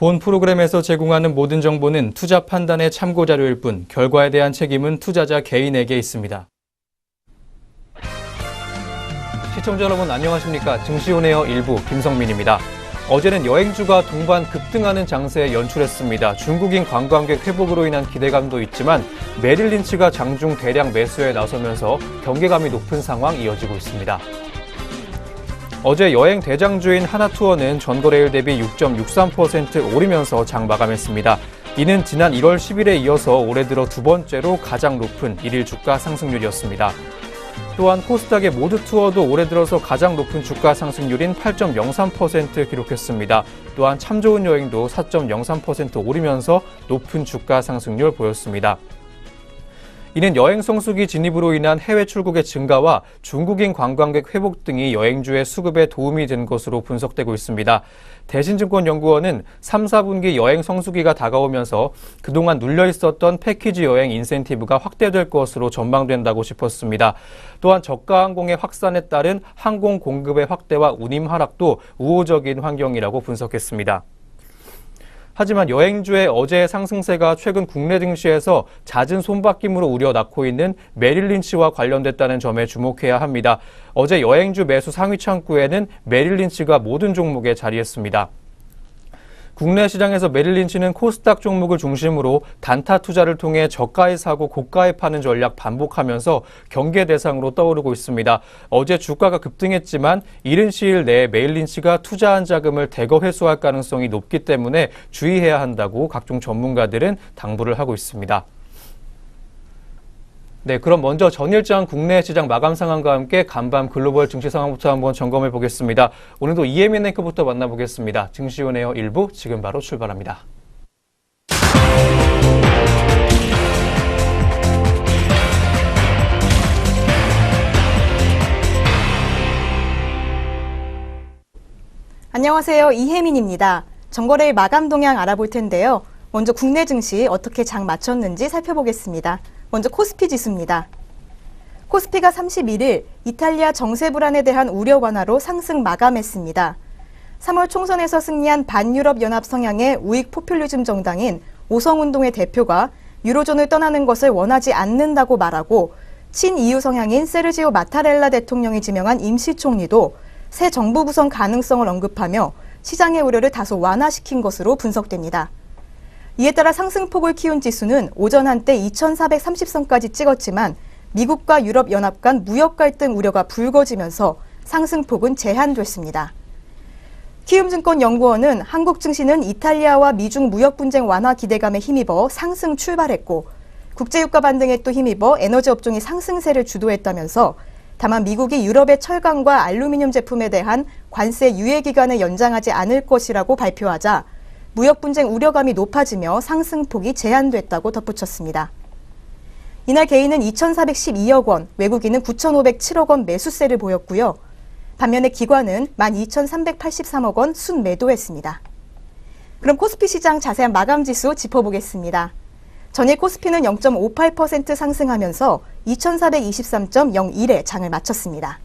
본 프로그램에서 제공하는 모든 정보는 투자 판단의 참고 자료일 뿐 결과에 대한 책임은 투자자 개인에게 있습니다. 시청자 여러분 안녕하십니까? 증시온에어 일부 김성민입니다. 어제는 여행주가 동반 급등하는 장세에 연출했습니다. 중국인 관광객 회복으로 인한 기대감도 있지만 메릴 린치가 장중 대량 매수에 나서면서 경계감이 높은 상황 이어지고 있습니다. 어제 여행 대장주인 하나투어는 전거래일 대비 6.63% 오르면서 장 마감했습니다. 이는 지난 1월 10일에 이어서 올해 들어 두 번째로 가장 높은 일일 주가 상승률이었습니다. 또한 코스닥의 모두 투어도 올해 들어서 가장 높은 주가 상승률인 8.03% 기록했습니다. 또한 참 좋은 여행도 4.03% 오르면서 높은 주가 상승률 보였습니다. 이는 여행 성수기 진입으로 인한 해외 출국의 증가와 중국인 관광객 회복 등이 여행주의 수급에 도움이 된 것으로 분석되고 있습니다. 대신증권연구원은 3, 4분기 여행 성수기가 다가오면서 그동안 눌려 있었던 패키지 여행 인센티브가 확대될 것으로 전망된다고 짚었습니다. 또한 저가 항공의 확산에 따른 항공 공급의 확대와 운임 하락도 우호적인 환경이라고 분석했습니다. 하지만 여행주의 어제의 상승세가 최근 국내 증시에서 잦은 손바뀜으로 우려 낳고 있는 메릴 린치와 관련됐다는 점에 주목해야 합니다. 어제 여행주 매수 상위 창구에는 메릴 린치가 모든 종목에 자리했습니다. 국내 시장에서 메릴 린치는 코스닥 종목을 중심으로 단타 투자를 통해 저가에 사고 고가에 파는 전략 반복하면서 경계 대상으로 떠오르고 있습니다. 어제 주가가 급등했지만 이른 시일 내에 메릴 린치가 투자한 자금을 대거 회수할 가능성이 높기 때문에 주의해야 한다고 각종 전문가들은 당부를 하고 있습니다. 네, 그럼 먼저 전일장 국내 시장 마감 상황과 함께 간밤 글로벌 증시 상황부터 한번 점검해 보겠습니다. 오늘도 이혜민 앵커부터 만나보겠습니다. 증시온에어 1부 지금 바로 출발합니다. 안녕하세요. 이혜민입니다. 전거래일 마감 동향 알아볼 텐데요. 먼저 국내 증시 어떻게 장 마쳤는지 살펴보겠습니다. 먼저 코스피 지수입니다. 코스피가 31일 이탈리아 정세 불안에 대한 우려 완화로 상승 마감했습니다. 3월 총선에서 승리한 반유럽 연합 성향의 우익 포퓰리즘 정당인 오성운동의 대표가 유로존을 떠나는 것을 원하지 않는다고 말하고 친EU 성향인 세르지오 마타렐라 대통령이 지명한 임시총리도 새 정부 구성 가능성을 언급하며 시장의 우려를 다소 완화시킨 것으로 분석됩니다. 이에 따라 상승폭을 키운 지수는 오전 한때 2430선까지 찍었지만 미국과 유럽연합 간 무역 갈등 우려가 불거지면서 상승폭은 제한됐습니다. 키움증권연구원은 한국 증시는 이탈리아와 미중 무역 분쟁 완화 기대감에 힘입어 상승 출발했고 국제유가 반등에 또 힘입어 에너지 업종이 상승세를 주도했다면서 다만 미국이 유럽의 철강과 알루미늄 제품에 대한 관세 유예 기간을 연장하지 않을 것이라고 발표하자 무역 분쟁 우려감이 높아지며 상승폭이 제한됐다고 덧붙였습니다. 이날 개인은 2,412억 원, 외국인은 9,507억 원 매수세를 보였고요. 반면에 기관은 12,383억 원 순매도했습니다. 그럼 코스피 시장 자세한 마감 지수 짚어보겠습니다. 전일 코스피는 0.58% 상승하면서 2,423.01에 장을 마쳤습니다.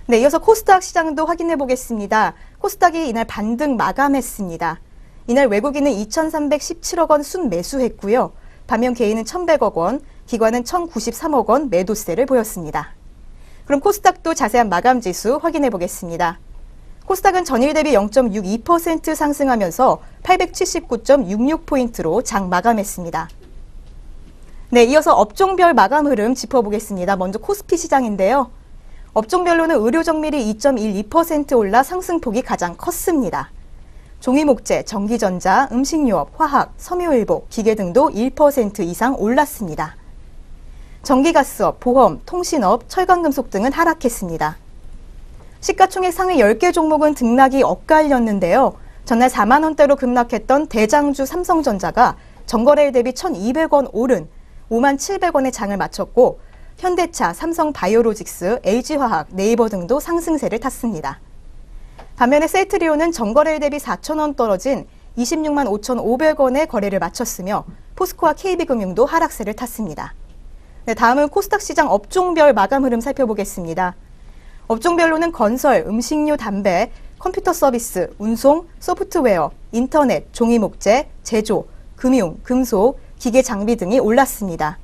네, 이어서 코스닥 시장도 확인해 보겠습니다. 코스닥이 이날 반등 마감했습니다. 이날 외국인은 2,317억 원 순매수했고요. 반면 개인은 1,100억 원, 기관은 1,093억 원 매도세를 보였습니다. 그럼 코스닥도 자세한 마감 지수 확인해 보겠습니다. 코스닥은 전일 대비 0.62% 상승하면서 879.66포인트로 장 마감했습니다. 네, 이어서 업종별 마감 흐름 짚어보겠습니다. 먼저 코스피 시장인데요. 업종별로는 의료정밀이 2.12% 올라 상승폭이 가장 컸습니다. 종이목재, 전기전자, 음식유업, 화학, 섬유일복, 기계 등도 1% 이상 올랐습니다. 전기가스업, 보험, 통신업, 철강금속 등은 하락했습니다. 시가총액 상위 10개 종목은 등락이 엇갈렸는데요. 전날 4만 원대로 급락했던 대장주 삼성전자가 전거래일 대비 1,200원 오른 5만 700원의 장을 마쳤고 현대차, 삼성바이오로직스, LG화학, 네이버 등도 상승세를 탔습니다. 반면에 셀트리온은 전거래일 대비 4,000원 떨어진 26만 5,500원의 거래를 마쳤으며 포스코와 KB금융도 하락세를 탔습니다. 네, 다음은 코스닥 시장 업종별 마감 흐름 살펴보겠습니다. 업종별로는 건설, 음식료, 담배, 컴퓨터 서비스, 운송, 소프트웨어, 인터넷, 종이목재, 제조, 금융, 금속, 기계 장비 등이 올랐습니다.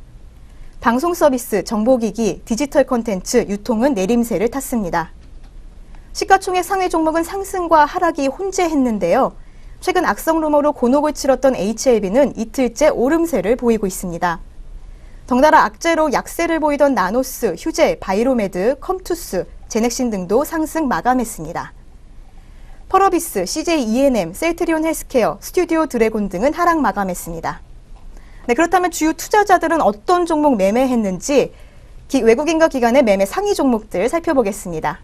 방송 서비스, 정보기기, 디지털 콘텐츠, 유통은 내림세를 탔습니다. 시가총액 상위 종목은 상승과 하락이 혼재했는데요. 최근 악성 루머로 곤혹을 치렀던 HLB는 이틀째 오름세를 보이고 있습니다. 덩달아 악재로 약세를 보이던 나노스, 휴재, 바이로메드, 컴투스, 제넥신 등도 상승 마감했습니다. 펄어비스, CJ E&M, 셀트리온 헬스케어, 스튜디오 드래곤 등은 하락 마감했습니다. 네, 그렇다면 주요 투자자들은 어떤 종목 매매했는지 외국인과 기관의 매매 상위 종목들 살펴보겠습니다.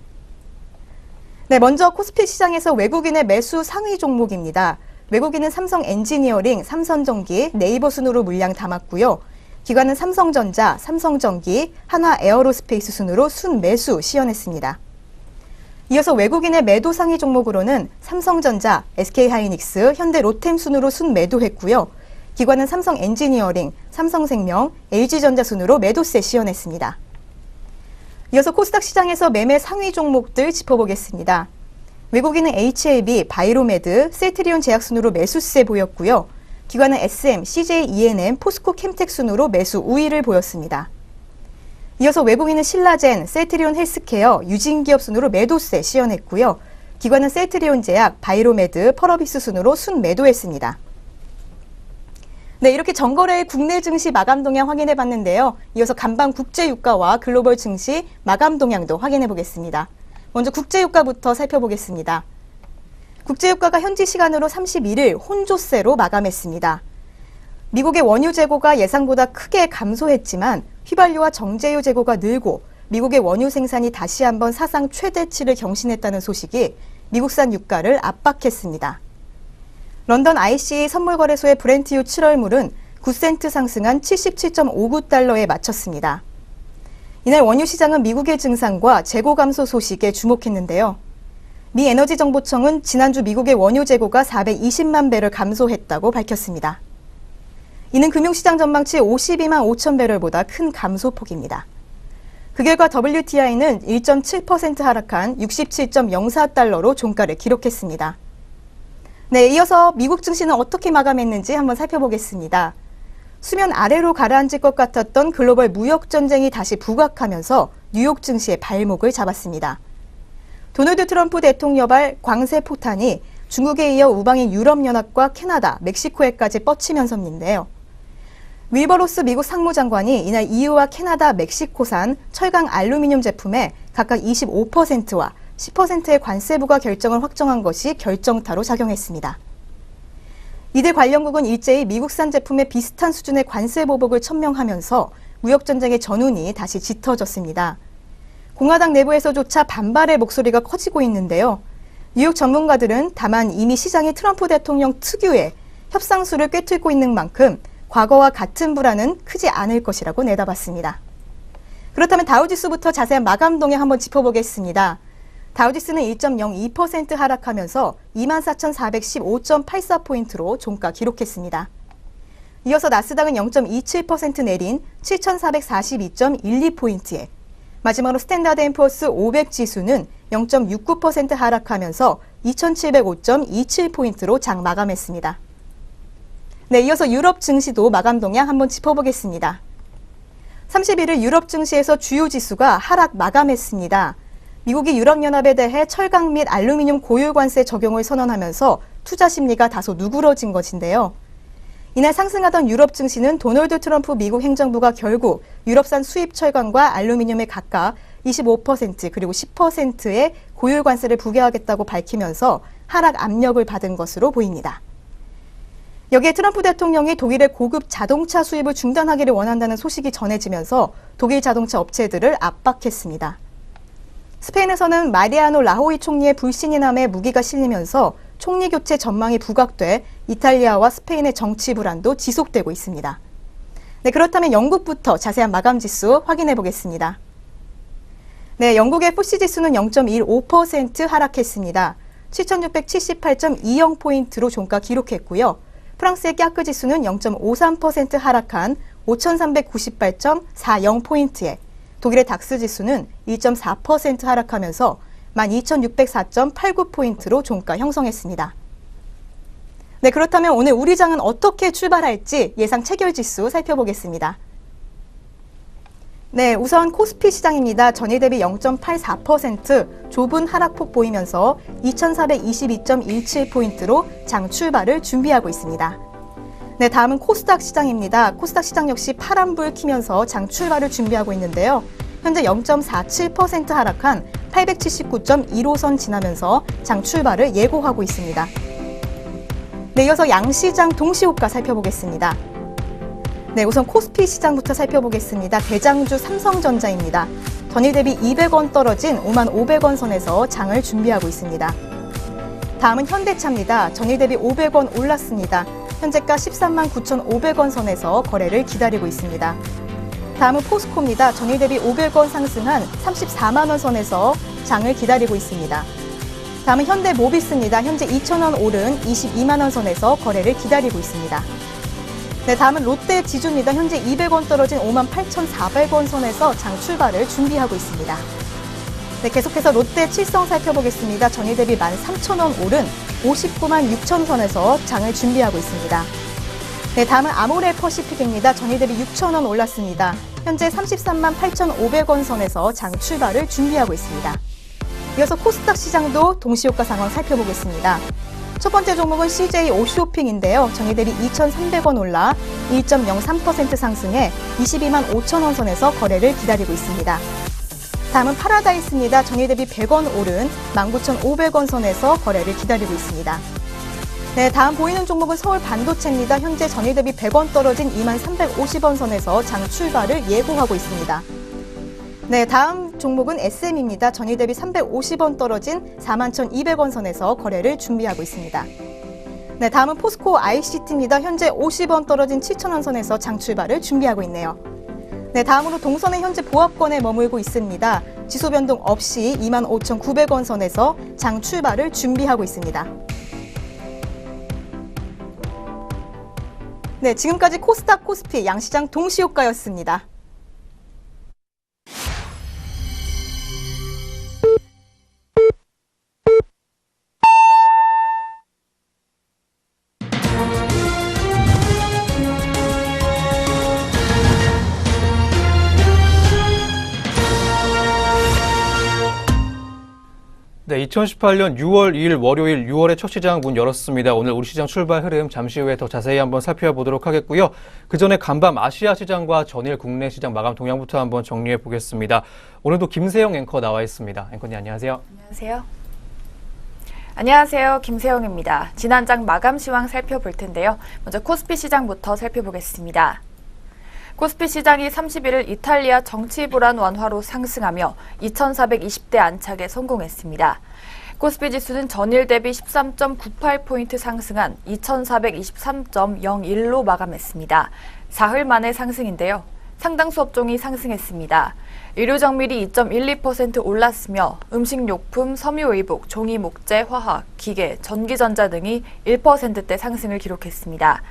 네, 먼저 코스피 시장에서 외국인의 매수 상위 종목입니다. 외국인은 삼성 엔지니어링, 삼성전기, 네이버 순으로 물량 담았고요. 기관은 삼성전자, 삼성전기, 한화 에어로스페이스 순으로 순매수 시연했습니다. 이어서 외국인의 매도 상위 종목으로는 삼성전자, SK하이닉스, 현대로템 순으로 순매도했고요. 기관은 삼성 엔지니어링, 삼성생명, LG전자 순으로 매도세 시연했습니다. 이어서 코스닥 시장에서 매매 상위 종목들 짚어보겠습니다. 외국인은 HLB, 바이로메드, 셀트리온 제약 순으로 매수세 보였고요. 기관은 SM, CJ E&M, 포스코 캠텍 순으로 매수 우위를 보였습니다. 이어서 외국인은 신라젠, 셀트리온 헬스케어, 유진기업 순으로 매도세 시연했고요. 기관은 셀트리온 제약, 바이로메드, 펄어비스 순으로 순매도했습니다. 네, 이렇게 전거래의 국내 증시 마감 동향 확인해 봤는데요. 이어서 간밤 국제 유가와 글로벌 증시 마감 동향도 확인해 보겠습니다. 먼저 국제 유가부터 살펴보겠습니다. 국제 유가가 현지 시간으로 31일 혼조세로 마감했습니다. 미국의 원유 재고가 예상보다 크게 감소했지만 휘발유와 정제유 재고가 늘고 미국의 원유 생산이 다시 한번 사상 최대치를 경신했다는 소식이 미국산 유가를 압박했습니다. 런던 ICA 선물거래소의 브렌트유 7월물은 9센트 상승한 77.59달러에 마쳤습니다. 이날 원유 시장은 미국의 증산과 재고 감소 소식에 주목했는데요. 미 에너지정보청은 지난주 미국의 원유 재고가 420만 배럴 감소했다고 밝혔습니다. 이는 금융시장 전망치 52만 5천 배럴보다 큰 감소폭입니다. 그 결과 WTI는 1.7% 하락한 67.04달러로 종가를 기록했습니다. 네, 이어서 미국 증시는 어떻게 마감했는지 한번 살펴보겠습니다. 수면 아래로 가라앉을 것 같았던 글로벌 무역 전쟁이 다시 부각하면서 뉴욕 증시의 발목을 잡았습니다. 도널드 트럼프 대통령발 관세 폭탄이 중국에 이어 우방인 유럽연합과 캐나다, 멕시코에까지 뻗치면서인데요. 윌버로스 미국 상무장관이 이날 EU와 캐나다, 멕시코산 철강 알루미늄 제품에 각각 25%와 10%의 관세 부과 결정을 확정한 것이 결정타로 작용했습니다. 이들 관련국은 일제히 미국산 제품에 비슷한 수준의 관세 보복을 천명하면서 무역전쟁의 전운이 다시 짙어졌습니다. 공화당 내부에서조차 반발의 목소리가 커지고 있는데요. 뉴욕 전문가들은 다만 이미 시장이 트럼프 대통령 특유의 협상수를 꿰뚫고 있는 만큼 과거와 같은 불안은 크지 않을 것이라고 내다봤습니다. 그렇다면 다우지수부터 자세한 마감 동향 한번 짚어보겠습니다. 다우지수는 1.02% 하락하면서 24,415.84포인트로 종가 기록했습니다. 이어서 나스닥은 0.27% 내린 7,442.12포인트에 마지막으로 스탠다드 앤 푸어스 500 지수는 0.69% 하락하면서 2,705.27포인트로 장 마감했습니다. 네, 이어서 유럽 증시도 마감 동향 한번 짚어보겠습니다. 31일 유럽 증시에서 주요 지수가 하락 마감했습니다. 미국이 유럽연합에 대해 철강 및 알루미늄 고율 관세 적용을 선언하면서 투자 심리가 다소 누그러진 것인데요. 이날 상승하던 유럽 증시는 도널드 트럼프 미국 행정부가 결국 유럽산 수입 철강과 알루미늄에 각각 25% 그리고 10%의 고율 관세를 부과하겠다고 밝히면서 하락 압력을 받은 것으로 보입니다. 여기에 트럼프 대통령이 독일의 고급 자동차 수입을 중단하기를 원한다는 소식이 전해지면서 독일 자동차 업체들을 압박했습니다. 스페인에서는 마리아노 라호이 총리의 불신임함에 무기가 실리면서 총리 교체 전망이 부각돼 이탈리아와 스페인의 정치 불안도 지속되고 있습니다. 네, 그렇다면 영국부터 자세한 마감 지수 확인해 보겠습니다. 네, 영국의 FTSE 지수는 0.15% 하락했습니다. 7,678.20포인트로 종가 기록했고요. 프랑스의 까크 지수는 0.53% 하락한 5,398.40포인트에 독일의 닥스 지수는 1.4% 하락하면서 12,604.89포인트로 종가 형성했습니다. 네, 그렇다면 오늘 우리 장은 어떻게 출발할지 예상 체결지수 살펴보겠습니다. 네, 우선 코스피 시장입니다. 전일 대비 0.84% 좁은 하락폭 보이면서 2,422.17포인트로 장 출발을 준비하고 있습니다. 네, 다음은 코스닥 시장입니다. 코스닥 시장 역시 파란불 키면서 장 출발을 준비하고 있는데요. 현재 0.47% 하락한 879.15선 지나면서 장 출발을 예고하고 있습니다. 네, 이어서 양시장 동시호가 살펴보겠습니다. 네, 우선 코스피 시장부터 살펴보겠습니다. 대장주 삼성전자입니다. 전일 대비 200원 떨어진 55,500원 선에서 장을 준비하고 있습니다. 다음은 현대차입니다. 전일 대비 500원 올랐습니다. 현재가 139,500원 선에서 거래를 기다리고 있습니다. 다음은 포스코입니다. 전일 대비 500원 상승한 34만 원 선에서 장을 기다리고 있습니다. 다음은 현대모비스입니다. 현재 2,000원 오른 22만 원 선에서 거래를 기다리고 있습니다. 네, 다음은 롯데지주입니다. 현재 200원 떨어진 58,400원 선에서 장 출발을 준비하고 있습니다. 네, 계속해서 롯데칠성 살펴보겠습니다. 전일 대비 13,000원 오른 59만 6천 선에서 장을 준비하고 있습니다. 네, 다음은 아모레퍼시픽입니다. 전일 대비 6,000원 올랐습니다. 현재 33만 8,500원 선에서 장 출발을 준비하고 있습니다. 이어서 코스닥 시장도 동시효과 상황 살펴보겠습니다. 첫 번째 종목은 CJ 오쇼핑인데요. 전일 대비 2,300원 올라 1.03% 상승해 22만 5천 원 선에서 거래를 기다리고 있습니다. 다음은 파라다이스입니다. 전일 대비 100원 오른 19,500원 선에서 거래를 기다리고 있습니다. 네, 다음 보이는 종목은 서울반도체입니다. 현재 전일 대비 100원 떨어진 2350원 선에서 장 출발을 예고하고 있습니다. 네, 다음 종목은 SM입니다. 전일 대비 350원 떨어진 41,200원 선에서 거래를 준비하고 있습니다. 네, 다음은 포스코 ICT입니다. 현재 50원 떨어진 7,000원 선에서 장 출발을 준비하고 있네요. 네, 다음으로 동선은 현재 보합권에 머물고 있습니다. 지수 변동 없이 25,900원 선에서 장 출발을 준비하고 있습니다. 네, 지금까지 코스닥, 코스피, 양시장 동시효과였습니다. 네, 2018년 6월 2일 월요일 6월의 첫 시장 문 열었습니다. 오늘 우리 시장 출발 흐름 잠시 후에 더 자세히 한번 살펴보도록 하겠고요. 그 전에 간밤 아시아 시장과 전일 국내 시장 마감 동향부터 한번 정리해 보겠습니다. 오늘도 김세영 앵커 나와 있습니다. 앵커님 안녕하세요. 안녕하세요. 안녕하세요. 김세영입니다. 지난장 마감 시황 살펴볼 텐데요. 먼저 코스피 시장부터 살펴보겠습니다. 코스피 시장이 31일 이탈리아 정치 불안 완화로 상승하며 2,420대 안착에 성공했습니다. 코스피 지수는 전일 대비 13.98포인트 상승한 2,423.01로 마감했습니다. 사흘 만의 상승인데요. 상당수 업종이 상승했습니다. 의료정밀이 2.12% 올랐으며 음식료품, 섬유의복, 종이목재, 화학, 기계, 전기전자 등이 1%대 상승을 기록했습니다.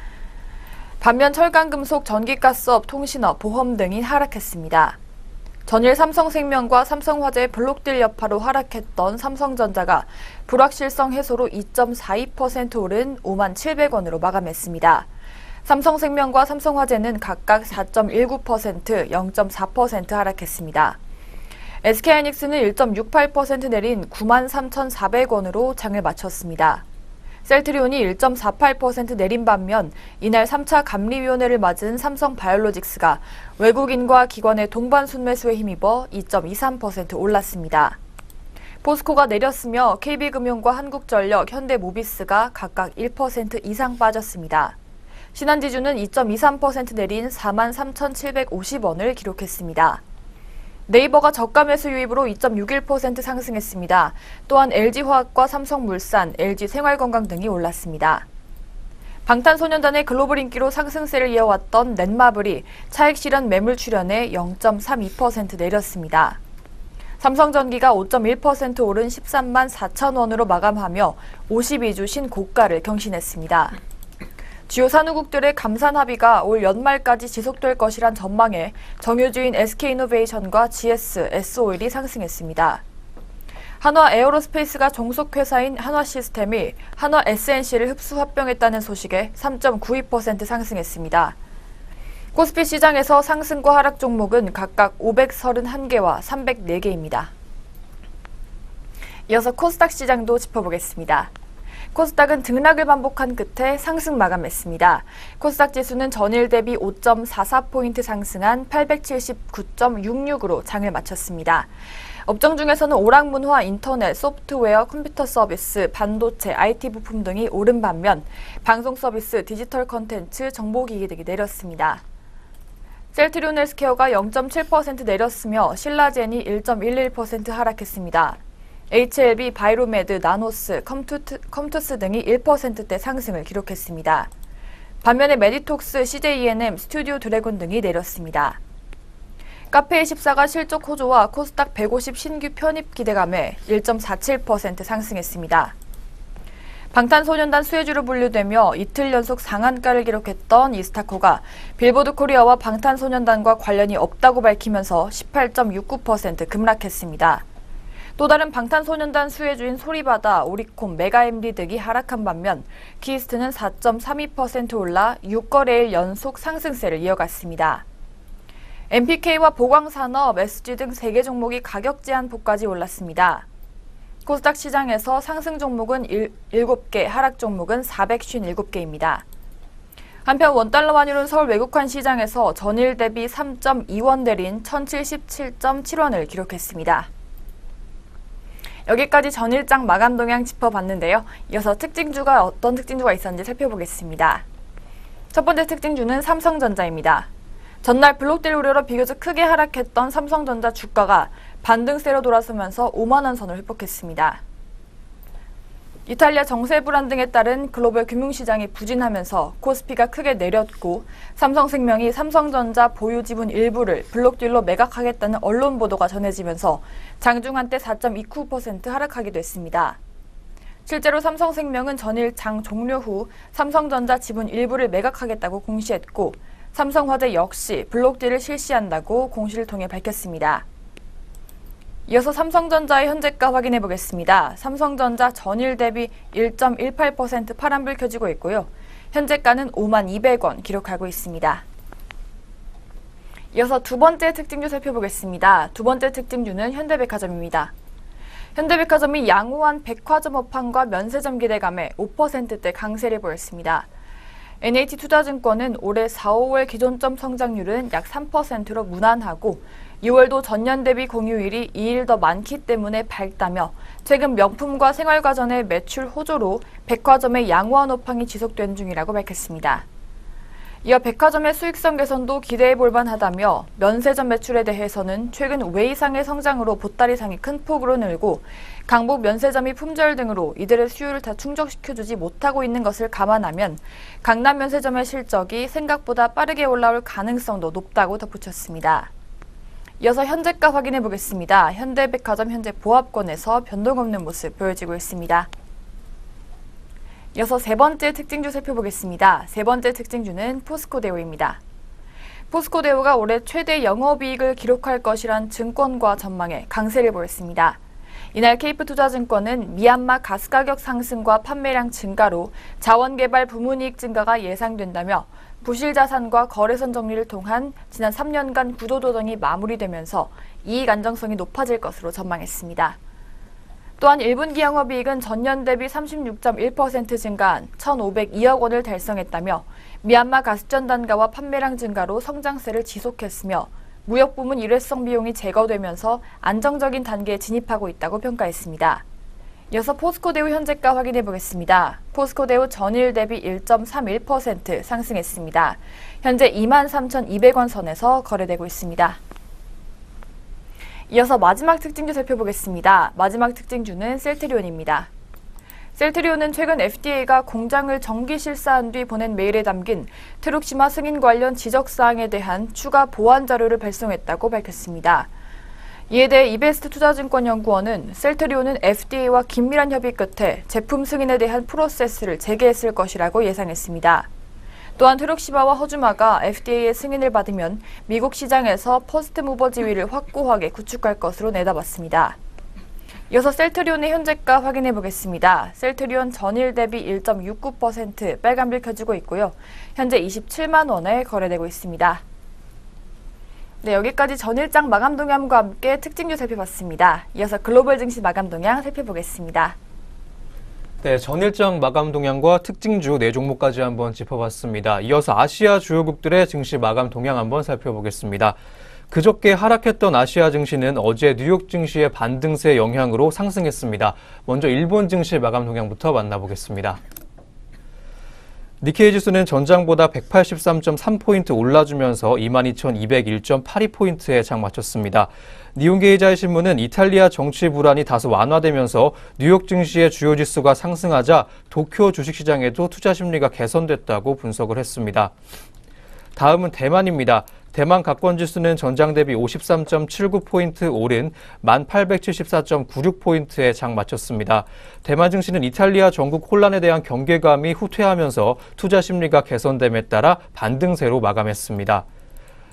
반면 철강금속, 전기가스업, 통신업, 보험 등이 하락했습니다. 전일 삼성생명과 삼성화재의 블록딜 여파로 하락했던 삼성전자가 불확실성 해소로 2.42% 오른 5만 700원으로 마감했습니다. 삼성생명과 삼성화재는 각각 4.19%, 0.4% 하락했습니다. SK하이닉스는 1.68% 내린 9만 3,400원으로 장을 마쳤습니다. 셀트리온이 1.48% 내린 반면 이날 3차 감리위원회를 맞은 삼성바이오로직스가 외국인과 기관의 동반 순매수에 힘입어 2.23% 올랐습니다. 포스코가 내렸으며 KB금융과 한국전력, 현대모비스가 각각 1% 이상 빠졌습니다. 신한지주는 2.23% 내린 43,750원을 기록했습니다. 네이버가 저가 매수 유입으로 2.61% 상승했습니다. 또한 LG화학과 삼성물산, LG생활건강 등이 올랐습니다. 방탄소년단의 글로벌 인기로 상승세를 이어왔던 넷마블이 차익 실현 매물 출현에 0.32% 내렸습니다. 삼성전기가 5.1% 오른 13만 4천 원으로 마감하며 52주 신고가를 경신했습니다. 주요 산후국들의 감산 합의가 올 연말까지 지속될 것이란 전망에 정유주인 SK이노베이션과 GS, S오일이 상승했습니다. 한화 에어로스페이스가 종속회사인 한화시스템이 한화 SNC를 흡수 합병했다는 소식에 3.92% 상승했습니다. 코스피 시장에서 상승과 하락 종목은 각각 531개와 304개입니다. 이어서 코스닥 시장도 짚어보겠습니다. 코스닥은 등락을 반복한 끝에 상승 마감했습니다. 코스닥 지수는 전일 대비 5.44포인트 상승한 879.66으로 장을 마쳤습니다. 업종 중에서는 오락문화, 인터넷, 소프트웨어, 컴퓨터 서비스, 반도체, IT 부품 등이 오른 반면 방송 서비스, 디지털 컨텐츠, 정보기기 등이 내렸습니다. 셀트리온 헬스케어가 0.7% 내렸으며 신라젠이 1.11% 하락했습니다. HLB, 바이로메드, 나노스, 컴투스 등이 1%대 상승을 기록했습니다. 반면에 메디톡스, CJENM, 스튜디오 드래곤 등이 내렸습니다. 카페24가 실적 호조와 코스닥 150 신규 편입 기대감에 1.47% 상승했습니다. 방탄소년단 수혜주로 분류되며 이틀 연속 상한가를 기록했던 이스타코가 빌보드 코리아와 방탄소년단과 관련이 없다고 밝히면서 18.69% 급락했습니다. 또 다른 방탄소년단 수혜주인 소리바다, 오리콤, 메가MD 등이 하락한 반면 키스트는 4.32% 올라 6거래일 연속 상승세를 이어갔습니다. MPK와 보광산업, SG 등 3개 종목이 가격 제한폭까지 올랐습니다. 코스닥 시장에서 상승 종목은 7개, 하락 종목은 457개입니다. 한편 원달러 환율은 서울 외국환 시장에서 전일 대비 3.2원 내린 1077.7원을 기록했습니다. 여기까지 전일장 마감 동향 짚어봤는데요. 이어서 특징주가 어떤 특징주가 있었는지 살펴보겠습니다. 첫 번째 특징주는 삼성전자입니다. 전날 블록딜 우려로 비교적 크게 하락했던 삼성전자 주가가 반등세로 돌아서면서 5만 원 선을 회복했습니다. 이탈리아 정세 불안 등에 따른 글로벌 금융시장이 부진하면서 코스피가 크게 내렸고 삼성생명이 삼성전자 보유 지분 일부를 블록딜로 매각하겠다는 언론 보도가 전해지면서 장중 한때 4.29% 하락하기도 했습니다. 실제로 삼성생명은 전일 장 종료 후 삼성전자 지분 일부를 매각하겠다고 공시했고 삼성화재 역시 블록딜을 실시한다고 공시를 통해 밝혔습니다. 이어서 삼성전자의 현재가 확인해 보겠습니다. 삼성전자 전일 대비 1.18% 파란불 켜지고 있고요. 현재가는 5만 200원 기록하고 있습니다. 이어서 두 번째 특징주 살펴보겠습니다. 두 번째 특징주는 현대백화점입니다. 현대백화점이 양호한 백화점 업황과 면세점 기대감에 5%대 강세를 보였습니다. NH투자증권은 올해 4, 5월 기존점 성장률은 약 3%로 무난하고 6월도 전년 대비 공휴일이 2일 더 많기 때문에 밝다며 최근 명품과 생활가전의 매출 호조로 백화점의 양호한 업황이 지속된 중이라고 밝혔습니다. 이어 백화점의 수익성 개선도 기대해 볼 만하다며 면세점 매출에 대해서는 최근 외이상의 성장으로 보따리상이 큰 폭으로 늘고 강북 면세점이 품절 등으로 이들의 수요를 다 충족시켜주지 못하고 있는 것을 감안하면 강남 면세점의 실적이 생각보다 빠르게 올라올 가능성도 높다고 덧붙였습니다. 이어서 현재가 확인해 보겠습니다. 현대백화점 현재 보합권에서 변동 없는 모습 보여지고 있습니다. 이어서 세 번째 특징주 살펴보겠습니다. 세 번째 특징주는 포스코데오입니다. 포스코데오가 올해 최대 영업이익을 기록할 것이란 증권가 전망에 강세를 보였습니다. 이날 케이프투자증권은 미얀마 가스 가격 상승과 판매량 증가로 자원개발 부문이익 증가가 예상된다며 부실자산과 거래선 정리를 통한 지난 3년간 구조조정이 마무리되면서 이익 안정성이 높아질 것으로 전망했습니다. 또한 1분기 영업이익은 전년 대비 36.1% 증가한 1,502억 원을 달성했다며 미얀마 가스전 단가와 판매량 증가로 성장세를 지속했으며 무역 부문 일회성 비용이 제거되면서 안정적인 단계에 진입하고 있다고 평가했습니다. 이어서 포스코데우 현재가 확인해 보겠습니다. 포스코데우 전일 대비 1.31% 상승했습니다. 현재 23,200원 선에서 거래되고 있습니다. 이어서 마지막 특징주 살펴보겠습니다. 마지막 특징주는 셀트리온입니다. 셀트리온은 최근 FDA가 공장을 정기 실사한 뒤 보낸 메일에 담긴 트룩시마 승인 관련 지적사항에 대한 추가 보완 자료를 발송했다고 밝혔습니다. 이에 대해 이베스트 투자증권연구원은 셀트리온은 FDA와 긴밀한 협의 끝에 제품 승인에 대한 프로세스를 재개했을 것이라고 예상했습니다. 또한 트룩시마와 허주마가 FDA의 승인을 받으면 미국 시장에서 퍼스트 무버 지위를 확고하게 구축할 것으로 내다봤습니다. 이어서 셀트리온의 현재가 확인해 보겠습니다. 셀트리온 전일 대비 1.69% 빨간불 켜지고 있고요. 현재 27만 원에 거래되고 있습니다. 네, 여기까지 전일장 마감 동향과 함께 특징주 살펴봤습니다. 이어서 글로벌 증시 마감 동향 살펴보겠습니다. 네, 전일장 마감 동향과 특징주 4종목까지 한번 짚어봤습니다. 이어서 아시아 주요국들의 증시 마감 동향 한번 살펴보겠습니다. 그저께 하락했던 아시아 증시는 어제 뉴욕 증시의 반등세 영향으로 상승했습니다. 먼저 일본 증시 마감 동향부터 만나보겠습니다. 니케이 지수는 전장보다 183.3포인트 올라주면서 22,201.82포인트에 장 마쳤습니다. 니혼게이자이 신문은 이탈리아 정치 불안이 다소 완화되면서 뉴욕 증시의 주요 지수가 상승하자 도쿄 주식시장에도 투자 심리가 개선됐다고 분석을 했습니다. 다음은 대만입니다. 대만 각권지수는 전장 대비 53.79포인트 오른 1874.96포인트에 장 마쳤습니다. 대만 증시는 이탈리아 전국 혼란에 대한 경계감이 후퇴하면서 투자 심리가 개선됨에 따라 반등세로 마감했습니다.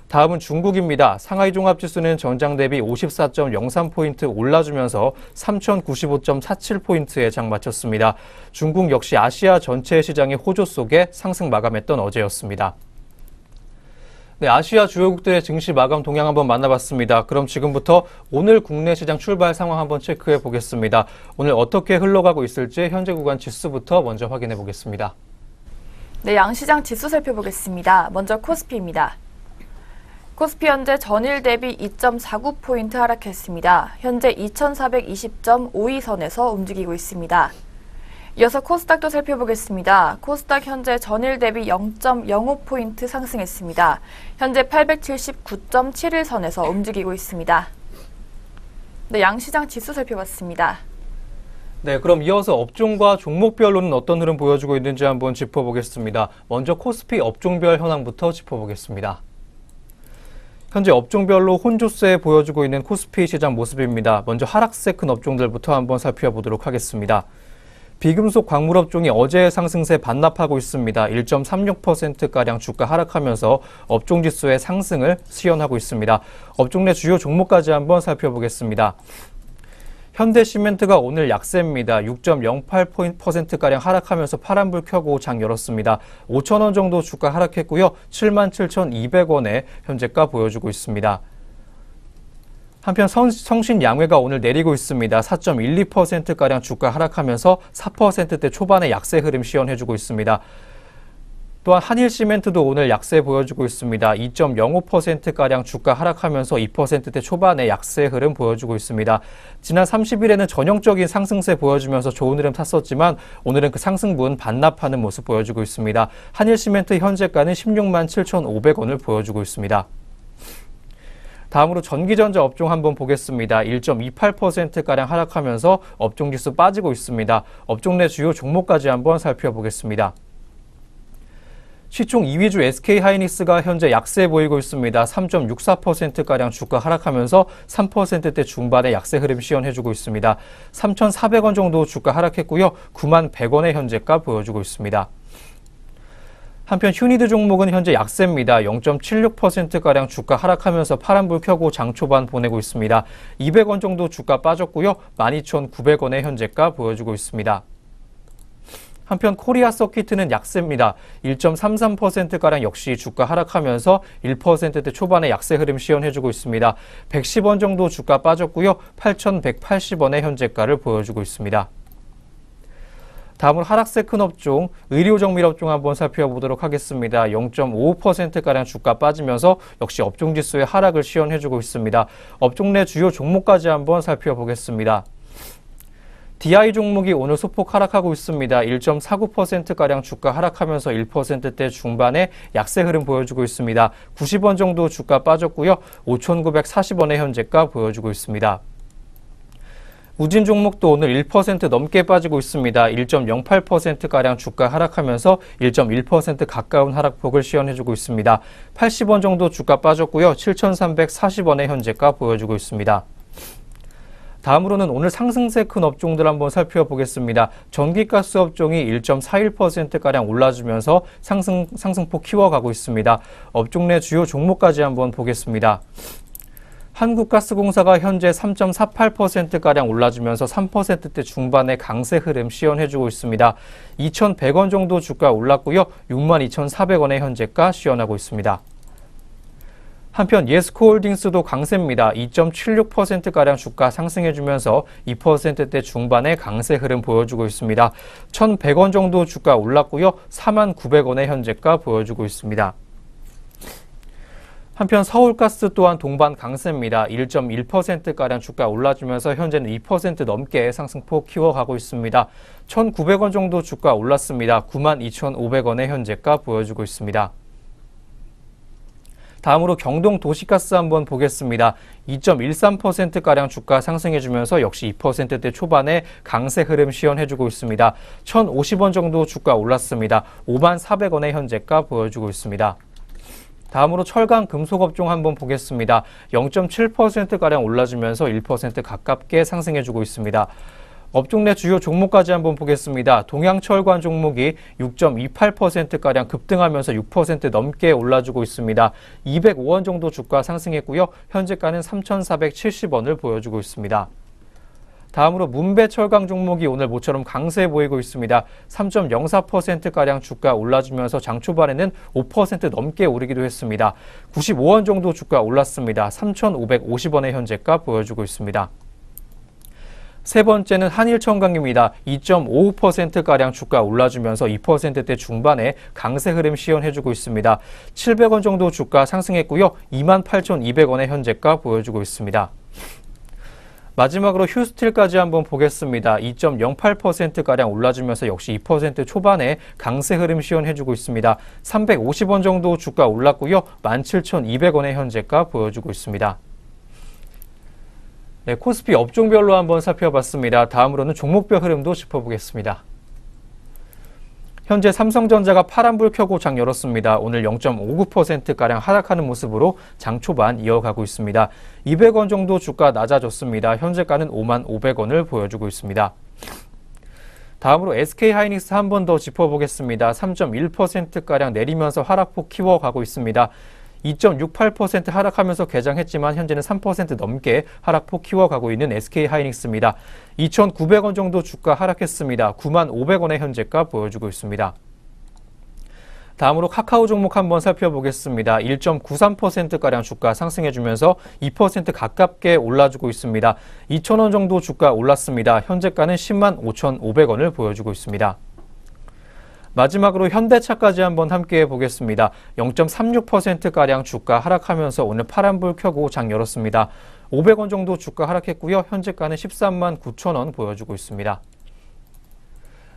다음은 중국입니다. 상하이 종합지수는 전장 대비 54.03포인트 올라주면서 3095.47포인트에 장 마쳤습니다. 중국 역시 아시아 전체 시장의 호조 속에 상승 마감했던 어제였습니다. 네, 아시아 주요국들의 증시 마감 동향 한번 만나봤습니다. 그럼 지금부터 오늘 국내 시장 출발 상황 한번 체크해 보겠습니다. 오늘 어떻게 흘러가고 있을지 현재 구간 지수부터 먼저 확인해 보겠습니다. 네, 양시장 지수 살펴보겠습니다. 먼저 코스피입니다. 코스피 현재 전일 대비 2.49포인트 하락했습니다. 현재 2420.52선에서 움직이고 있습니다. 이어서 코스닥도 살펴보겠습니다. 코스닥 현재 전일 대비 0.05포인트 상승했습니다. 현재 879.71선에서 움직이고 있습니다. 네, 양시장 지수 살펴봤습니다. 네, 그럼 이어서 업종과 종목별로는 어떤 흐름 보여주고 있는지 한번 짚어보겠습니다. 먼저 코스피 업종별 현황부터 짚어보겠습니다. 현재 업종별로 혼조세 보여주고 있는 코스피 시장 모습입니다. 먼저 하락세 큰 업종들부터 한번 살펴보도록 하겠습니다. 비금속 광물 업종이 어제의 상승세 반납하고 있습니다. 1.36%가량 주가 하락하면서 업종 지수의 상승을 시현하고 있습니다. 업종 내 주요 종목까지 한번 살펴보겠습니다. 현대시멘트가 오늘 약세입니다. 6.08%가량 하락하면서 파란불 켜고 장 열었습니다. 5,000원 정도 주가 하락했고요. 77,200원에 현재가 보여주고 있습니다. 한편 성신양회가 오늘 내리고 있습니다. 4.12%가량 주가 하락하면서 4%대 초반의 약세 흐름 시현해주고 있습니다. 또한 한일시멘트도 오늘 약세 보여주고 있습니다. 2.05%가량 주가 하락하면서 2%대 초반의 약세 흐름 보여주고 있습니다. 지난 30일에는 전형적인 상승세 보여주면서 좋은 흐름 탔었지만 오늘은 그 상승분 반납하는 모습 보여주고 있습니다. 한일시멘트 현재가는 16만 7,500원을 보여주고 있습니다. 다음으로 전기전자 업종 한번 보겠습니다. 1.28%가량 하락하면서 업종지수 빠지고 있습니다. 업종 내 주요 종목까지 한번 살펴보겠습니다. 시총 2위주 SK하이닉스가 현재 약세 보이고 있습니다. 3.64%가량 주가 하락하면서 3%대 중반의 약세 흐름 시현해주고 있습니다. 3,400원 정도 주가 하락했고요. 9만 100원의 현재가 보여주고 있습니다. 한편 휴니드 종목은 현재 약세입니다. 0.76%가량 주가 하락하면서 파란불 켜고 장 초반 보내고 있습니다. 200원 정도 주가 빠졌고요. 12,900원의 현재가 보여주고 있습니다. 한편 코리아 서키트는 약세입니다. 1.33%가량 역시 주가 하락하면서 1%대 초반의 약세 흐름 시현해주고 있습니다. 110원 정도 주가 빠졌고요. 8,180원의 현재가를 보여주고 있습니다. 다음으로 하락세 큰 업종, 의료정밀 업종 한번 살펴보도록 하겠습니다. 0.55%가량 주가 빠지면서 역시 업종지수의 하락을 시현해주고 있습니다. 업종 내 주요 종목까지 한번 살펴보겠습니다. DI 종목이 오늘 소폭 하락하고 있습니다. 1.49%가량 주가 하락하면서 1%대 중반의 약세 흐름 보여주고 있습니다. 90원 정도 주가 빠졌고요. 5,940원의 현재가 보여주고 있습니다. 우진 종목도 오늘 1% 넘게 빠지고 있습니다. 1.08%가량 주가 하락하면서 1.1% 가까운 하락폭을 시현해주고 있습니다. 80원 정도 주가 빠졌고요. 7,340원의 현재가 보여주고 있습니다. 다음으로는 오늘 상승세 큰 업종들 한번 살펴보겠습니다. 전기가스 업종이 1.41%가량 올라주면서 상승폭 키워가고 있습니다. 업종 내 주요 종목까지 한번 보겠습니다. 한국가스공사가 현재 3.48%가량 올라주면서 3%대 중반의 강세 흐름 시연해주고 있습니다. 2,100원 정도 주가 올랐고요. 62,400원의 현재가 시연하고 있습니다. 한편 예스코홀딩스도 강세입니다. 2.76%가량 주가 상승해주면서 2%대 중반의 강세 흐름 보여주고 있습니다. 1,100원 정도 주가 올랐고요. 49,900원의 현재가 보여주고 있습니다. 한편 서울가스 또한 동반 강세입니다. 1.1%가량 주가 올라주면서 현재는 2% 넘게 상승폭 키워가고 있습니다. 1,900원 정도 주가 올랐습니다. 92,500원의 현재가 보여주고 있습니다. 다음으로 경동 도시가스 한번 보겠습니다. 2.13%가량 주가 상승해주면서 역시 2%대 초반의 강세 흐름 시연해주고 있습니다. 1,050원 정도 주가 올랐습니다. 54,400원의 현재가 보여주고 있습니다. 다음으로 철강 금속업종 한번 보겠습니다. 0.7%가량 올라주면서 1% 가깝게 상승해주고 있습니다. 업종 내 주요 종목까지 한번 보겠습니다. 동양철관 종목이 6.28%가량 급등하면서 6% 넘게 올라주고 있습니다. 205원 정도 주가 상승했고요. 현재가는 3,470원을 보여주고 있습니다. 다음으로 문배철강 종목이 오늘 모처럼 강세 보이고 있습니다. 3.04%가량 주가 올라주면서 장 초반에는 5% 넘게 오르기도 했습니다. 95원 정도 주가 올랐습니다. 3,550원의 현재가 보여주고 있습니다. 세 번째는 한일청강입니다. 2.55%가량 주가 올라주면서 2%대 중반에 강세 흐름 시연해주고 있습니다. 700원 정도 주가 상승했고요. 28,200원의 현재가 보여주고 있습니다. 마지막으로 휴스틸까지 한번 보겠습니다. 2.08%가량 올라주면서 역시 2% 초반에 강세 흐름 시연해주고 있습니다. 350원 정도 주가 올랐고요. 17,200원의 현재가 보여주고 있습니다. 네, 코스피 업종별로 한번 살펴봤습니다. 다음으로는 종목별 흐름도 짚어보겠습니다. 현재 삼성전자가 파란불 켜고 장 열었습니다. 오늘 0.59%가량 하락하는 모습으로 장 초반 이어가고 있습니다. 200원 정도 주가 낮아졌습니다. 현재가는 55,500원을 보여주고 있습니다. 다음으로 SK하이닉스 한 번 더 짚어보겠습니다. 3.1%가량 내리면서 하락폭 키워가고 있습니다. 2.68% 하락하면서 개장했지만 현재는 3% 넘게 하락폭 키워가고 있는 SK하이닉스입니다. 2,900원 정도 주가 하락했습니다. 95,000원의 현재가 보여주고 있습니다. 다음으로 카카오 종목 한번 살펴보겠습니다. 1.93%가량 주가 상승해주면서 2% 가깝게 올라주고 있습니다. 2,000원 정도 주가 올랐습니다. 현재가는 105,500원을 보여주고 있습니다. 마지막으로 현대차까지 한번 함께 보겠습니다. 0.36%가량 주가 하락하면서 오늘 파란불 켜고 장 열었습니다. 500원 정도 주가 하락했고요. 현재가는 139,000원 보여주고 있습니다.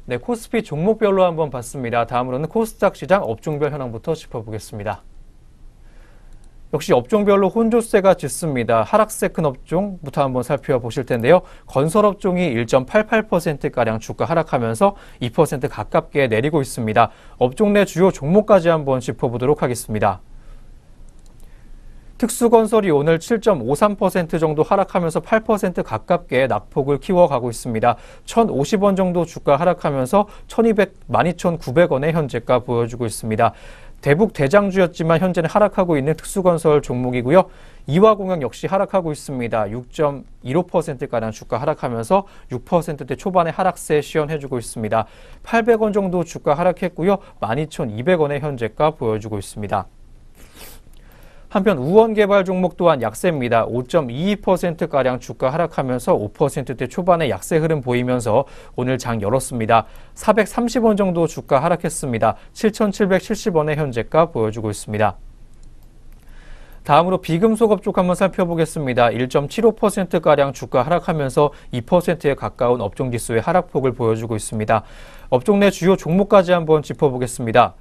네, 코스피 종목별로 한번 봤습니다. 다음으로는 코스닥 시장 업종별 현황부터 짚어보겠습니다. 역시 업종별로 혼조세가 짙습니다. 하락세 큰 업종부터 한번 살펴보실 텐데요. 건설업종이 1.88%가량 주가 하락하면서 2% 가깝게 내리고 있습니다. 업종 내 주요 종목까지 한번 짚어보도록 하겠습니다. 특수건설이 오늘 7.53% 정도 하락하면서 8% 가깝게 낙폭을 키워가고 있습니다. 1,050원 정도 주가 하락하면서 12,900원의 현재가 보여주고 있습니다. 대북 대장주였지만 현재는 하락하고 있는 특수건설 종목이고요. 이화공학 역시 하락하고 있습니다. 6.15%가량 주가 하락하면서 6%대 초반의 하락세 시연해주고 있습니다. 800원 정도 주가 하락했고요. 12,200원의 현재가 보여주고 있습니다. 한편 우원개발 종목 또한 약세입니다. 5.22%가량 주가 하락하면서 5%대 초반의 약세 흐름 보이면서 오늘 장 열었습니다. 430원 정도 주가 하락했습니다. 7,770원의 현재가 보여주고 있습니다. 다음으로 비금속업 쪽 한번 살펴보겠습니다. 1.75%가량 주가 하락하면서 2%에 가까운 업종지수의 하락폭을 보여주고 있습니다. 업종 내 주요 종목까지 한번 짚어보겠습니다.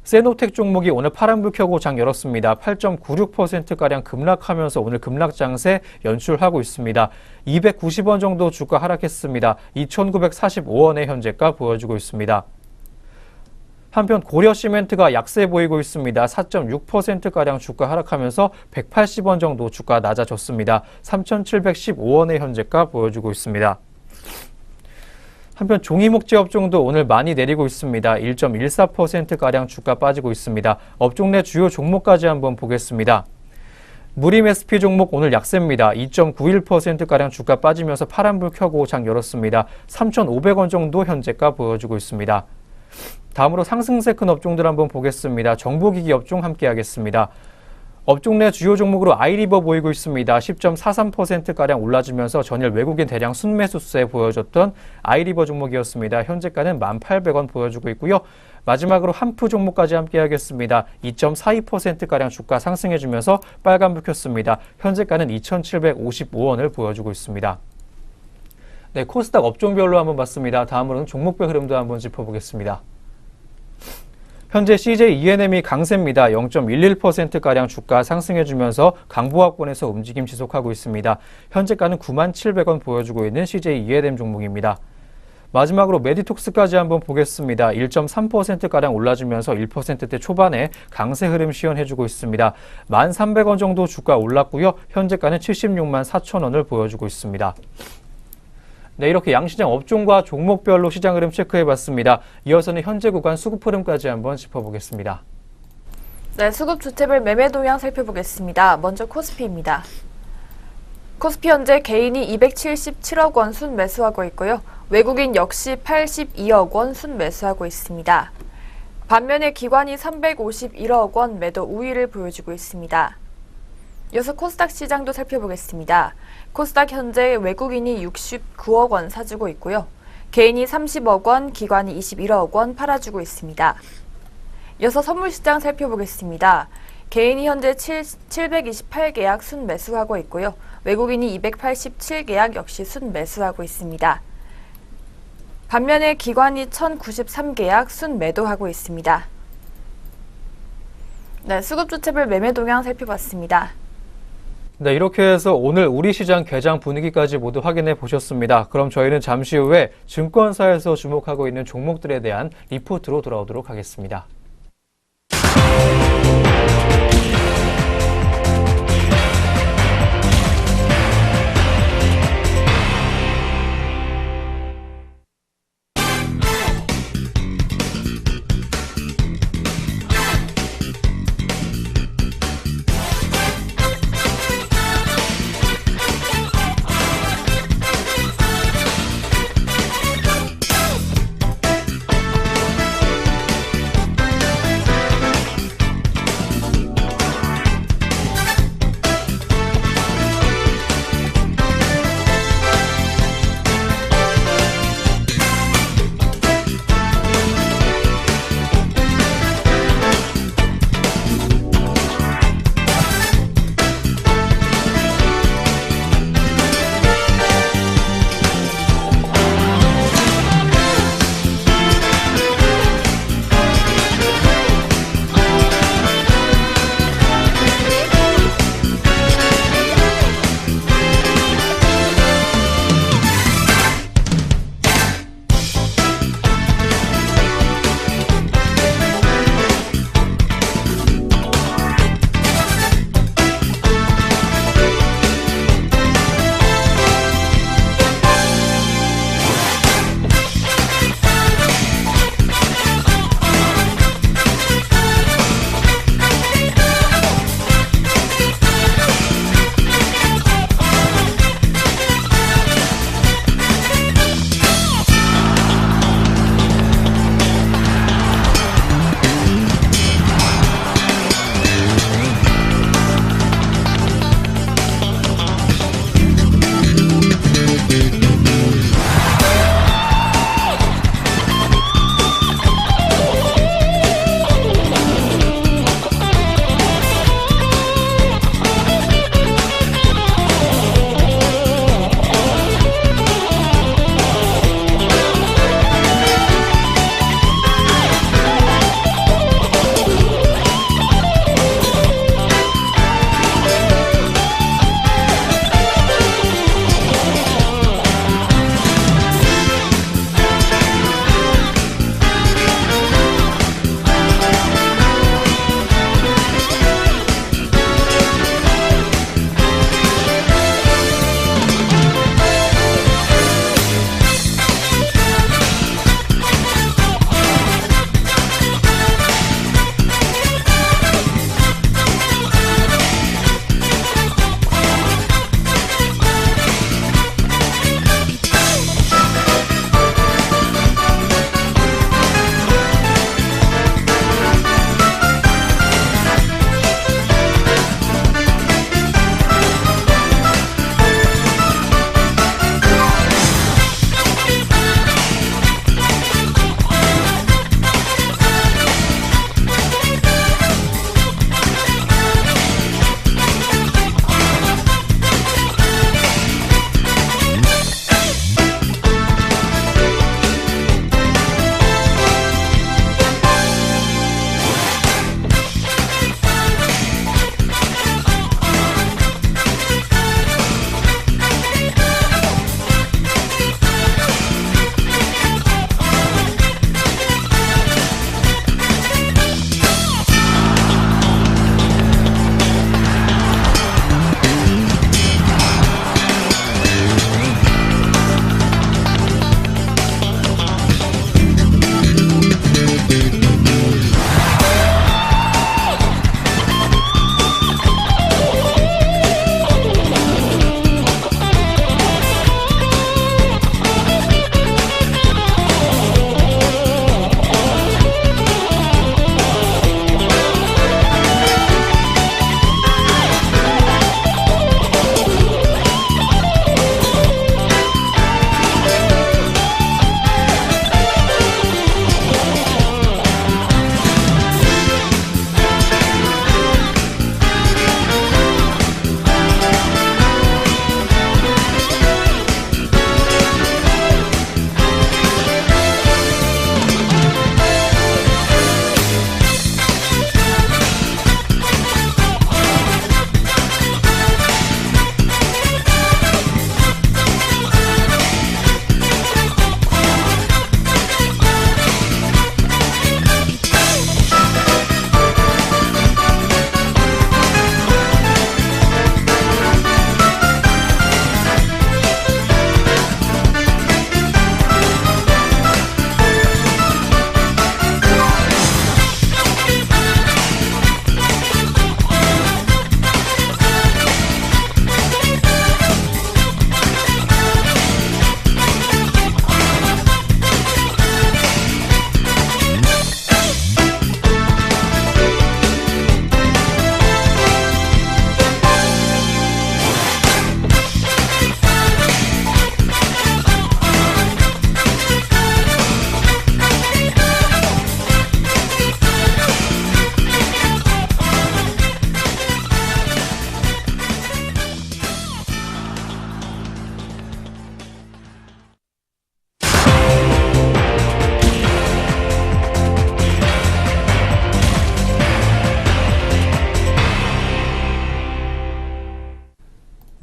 세노텍 종목이 오늘 파란불 켜고 장 열었습니다. 8.96%가량 급락하면서 오늘 급락 장세 연출하고 있습니다. 290원 정도 주가 하락했습니다. 2,945원의 현재가 보여주고 있습니다. 한편 고려시멘트가 약세 보이고 있습니다. 4.6%가량 주가 하락하면서 180원 정도 주가 낮아졌습니다. 3,715원의 현재가 보여주고 있습니다. 한편 종이목재 업종도 오늘 많이 내리고 있습니다. 1.14%가량 주가 빠지고 있습니다. 업종 내 주요 종목까지 한번 보겠습니다. 무림 SP 종목 오늘 약세입니다. 2.91%가량 주가 빠지면서 파란불 켜고 장 열었습니다. 3,500원 정도 현재가 보여주고 있습니다. 다음으로 상승세 큰 업종들 한번 보겠습니다. 정보기기 업종 함께 하겠습니다. 업종 내 주요 종목으로 아이리버 보이고 있습니다. 10.43%가량 올라주면서 전일 외국인 대량 순매수세 보여줬던 아이리버 종목이었습니다. 현재가는 1,800원 보여주고 있고요. 마지막으로 한프 종목까지 함께 하겠습니다. 2.42%가량 주가 상승해주면서 빨간불 켰습니다. 현재가는 2,755원을 보여주고 있습니다. 네, 코스닥 업종별로 한번 봤습니다. 다음으로는 종목별 흐름도 한번 짚어보겠습니다. 현재 CJ E&M이 강세입니다. 0.11%가량 주가 상승해주면서 강보합권에서 움직임 지속하고 있습니다. 현재가는 97,000원 보여주고 있는 CJ E&M 종목입니다. 마지막으로 메디톡스까지 한번 보겠습니다. 1.3%가량 올라주면서 1%대 초반에 강세 흐름 시연해주고 있습니다. 1,300원 정도 주가 올랐고요. 현재가는 764,000원을 보여주고 있습니다. 네, 이렇게 양시장 업종과 종목별로 시장 흐름 체크해봤습니다. 이어서는 현재 구간 수급 흐름까지 한번 짚어보겠습니다. 네, 수급 주택별 매매 동향 살펴보겠습니다. 먼저 코스피입니다. 코스피 현재 개인이 277억 원 순매수하고 있고요. 외국인 역시 82억 원 순매수하고 있습니다. 반면에 기관이 351억 원 매도 우위를 보여주고 있습니다. 이어서 코스닥 시장도 살펴보겠습니다. 코스닥 현재 외국인이 69억 원 사주고 있고요. 개인이 30억 원, 기관이 21억 원 팔아주고 있습니다. 이어서 선물시장 살펴보겠습니다. 개인이 현재 728계약 순매수하고 있고요. 외국인이 287계약 역시 순매수하고 있습니다. 반면에 기관이 1093계약 순매도하고 있습니다. 네, 수급주체별 매매 동향 살펴봤습니다. 네, 이렇게 해서 오늘 우리 시장 개장 분위기까지 모두 확인해 보셨습니다. 그럼 저희는 잠시 후에 증권사에서 주목하고 있는 종목들에 대한 리포트로 돌아오도록 하겠습니다.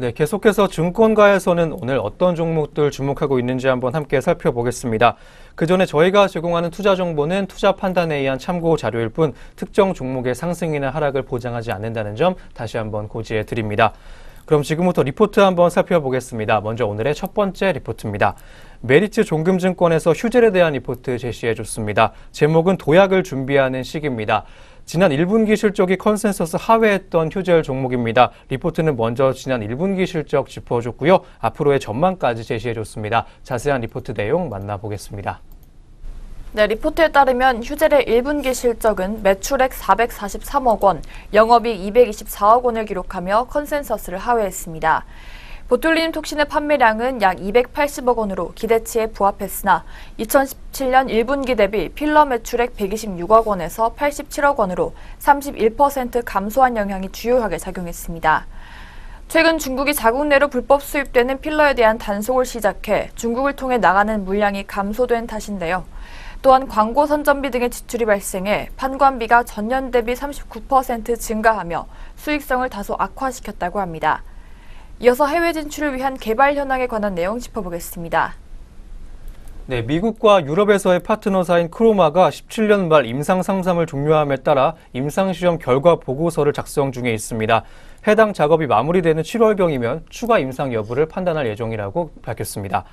네, 계속해서 증권가에서는 오늘 어떤 종목들 주목하고 있는지 한번 함께 살펴보겠습니다. 그 전에 저희가 제공하는 투자 정보는 투자 판단에 의한 참고 자료일 뿐 특정 종목의 상승이나 하락을 보장하지 않는다는 점 다시 한번 고지해 드립니다. 그럼 지금부터 리포트 한번 살펴보겠습니다. 먼저 오늘의 첫 번째 리포트입니다. 메리츠 종금증권에서 휴젤에 대한 리포트 제시해 줬습니다. 제목은 도약을 준비하는 시기입니다. 지난 1분기 실적이 컨센서스 하회했던 휴젤 종목입니다. 리포트는 먼저 지난 1분기 실적 짚어줬고요. 앞으로의 전망까지 제시해줬습니다. 자세한 리포트 내용 만나보겠습니다. 네, 리포트에 따르면 휴젤의 1분기 실적은 매출액 443억 원, 영업이익 224억 원을 기록하며 컨센서스를 하회했습니다. 보툴리눔 톡신의 판매량은 약 280억 원으로 기대치에 부합했으나 2017년 1분기 대비 필러 매출액 126억 원에서 87억 원으로 31% 감소한 영향이 주요하게 작용했습니다. 최근 중국이 자국 내로 불법 수입되는 필러에 대한 단속을 시작해 중국을 통해 나가는 물량이 감소된 탓인데요. 또한 광고 선전비 등의 지출이 발생해 판관비가 전년 대비 39% 증가하며 수익성을 다소 악화시켰다고 합니다. 이어서 해외 진출을 위한 개발 현황에 관한 내용 짚어보겠습니다. 네, 미국과 유럽에서의 파트너사인 크로마가 17년 말 임상 상담을 종료함에 따라 임상시험 결과 보고서를 작성 중에 있습니다. 해당 작업이 마무리되는 7월경이면 추가 임상 여부를 판단할 예정이라고 밝혔습니다.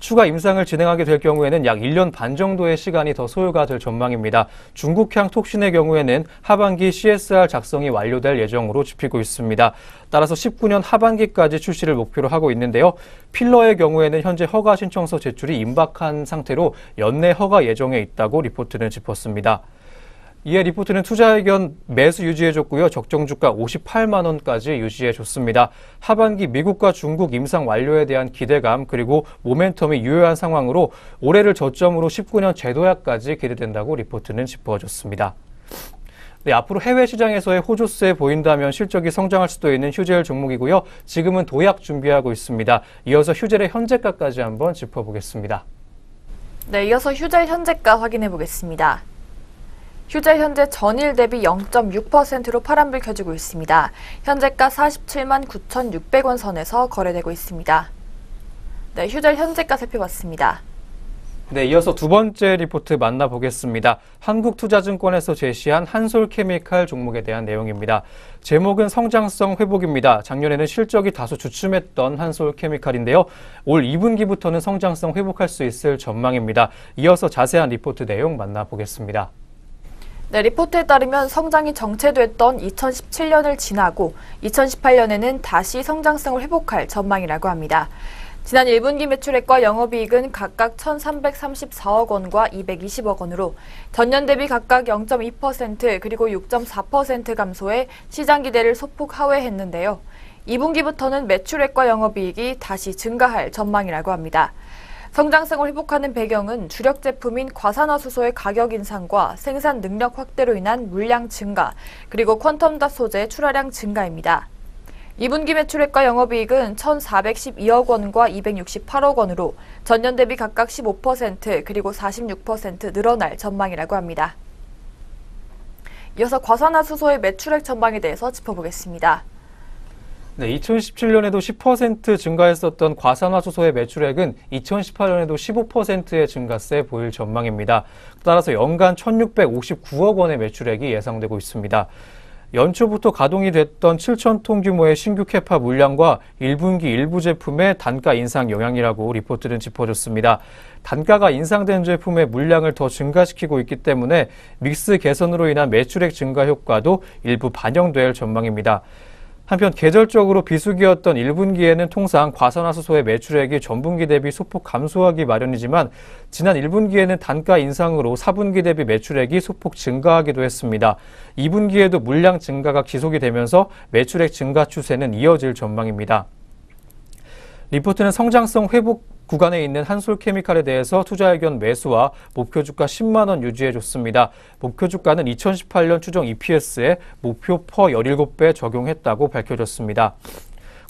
추가 임상을 진행하게 될 경우에는 약 1년 반 정도의 시간이 더 소요가 될 전망입니다. 중국향 톡신의 경우에는 하반기 CSR 작성이 완료될 예정으로 짚히고 있습니다. 따라서 19년 하반기까지 출시를 목표로 하고 있는데요. 필러의 경우에는 현재 허가 신청서 제출이 임박한 상태로 연내 허가 예정에 있다고 리포트는 짚었습니다. 이에 리포트는 투자 의견 매수 유지해줬고요. 적정 주가 58만 원까지 유지해줬습니다. 하반기 미국과 중국 임상 완료에 대한 기대감 그리고 모멘텀이 유효한 상황으로 올해를 저점으로 19년 재도약까지 기대된다고 리포트는 짚어줬습니다. 네, 앞으로 해외 시장에서의 호조세 보인다면 실적이 성장할 수도 있는 휴젤 종목이고요. 지금은 도약 준비하고 있습니다. 이어서 휴젤의 현재가까지 한번 짚어보겠습니다. 네, 이어서 휴젤 현재가 확인해 보겠습니다. 휴젤 현재 전일 대비 0.6%로 파란불 켜지고 있습니다. 현재가 47만 9,600원 선에서 거래되고 있습니다. 네, 휴젤 현재가 살펴봤습니다. 네, 이어서 두 번째 리포트 만나보겠습니다. 한국투자증권에서 제시한 한솔케미칼 종목에 대한 내용입니다. 제목은 성장성 회복입니다. 작년에는 실적이 다소 주춤했던 한솔케미칼인데요. 올 2분기부터는 성장성 회복할 수 있을 전망입니다. 이어서 자세한 리포트 내용 만나보겠습니다. 네, 리포트에 따르면 성장이 정체됐던 2017년을 지나고 2018년에는 다시 성장성을 회복할 전망이라고 합니다. 지난 1분기 매출액과 영업이익은 각각 1,334억 원과 220억 원으로 전년 대비 각각 0.2% 그리고 6.4% 감소해 시장 기대를 소폭 하회했는데요. 2분기부터는 매출액과 영업이익이 다시 증가할 전망이라고 합니다. 성장성을 회복하는 배경은 주력 제품인 과산화수소의 가격 인상과 생산 능력 확대로 인한 물량 증가, 그리고 퀀텀닷 소재 출하량 증가입니다. 2분기 매출액과 영업이익은 1,412억 원과 268억 원으로 전년 대비 각각 15% 그리고 46% 늘어날 전망이라고 합니다. 이어서 과산화수소의 매출액 전망에 대해서 짚어보겠습니다. 네, 2017년에도 10% 증가했었던 과산화수소의 매출액은 2018년에도 15%의 증가세 보일 전망입니다. 따라서 연간 1,659억 원의 매출액이 예상되고 있습니다. 연초부터 가동이 됐던 7,000톤 규모의 신규 캐파 물량과 1분기 일부 제품의 단가 인상 영향이라고 리포트는 짚어줬습니다. 단가가 인상된 제품의 물량을 더 증가시키고 있기 때문에 믹스 개선으로 인한 매출액 증가 효과도 일부 반영될 전망입니다. 한편 계절적으로 비수기였던 1분기에는 통상 과산화수소의 매출액이 전분기 대비 소폭 감소하기 마련이지만 지난 1분기에는 단가 인상으로 4분기 대비 매출액이 소폭 증가하기도 했습니다. 2분기에도 물량 증가가 지속이 되면서 매출액 증가 추세는 이어질 전망입니다. 리포트는 성장성 회복 구간에 있는 한솔케미칼에 대해서 투자 의견 매수와 목표 주가 10만 원 유지해줬습니다. 목표 주가는 2018년 추정 EPS에 목표 퍼 17배 적용했다고 밝혀졌습니다.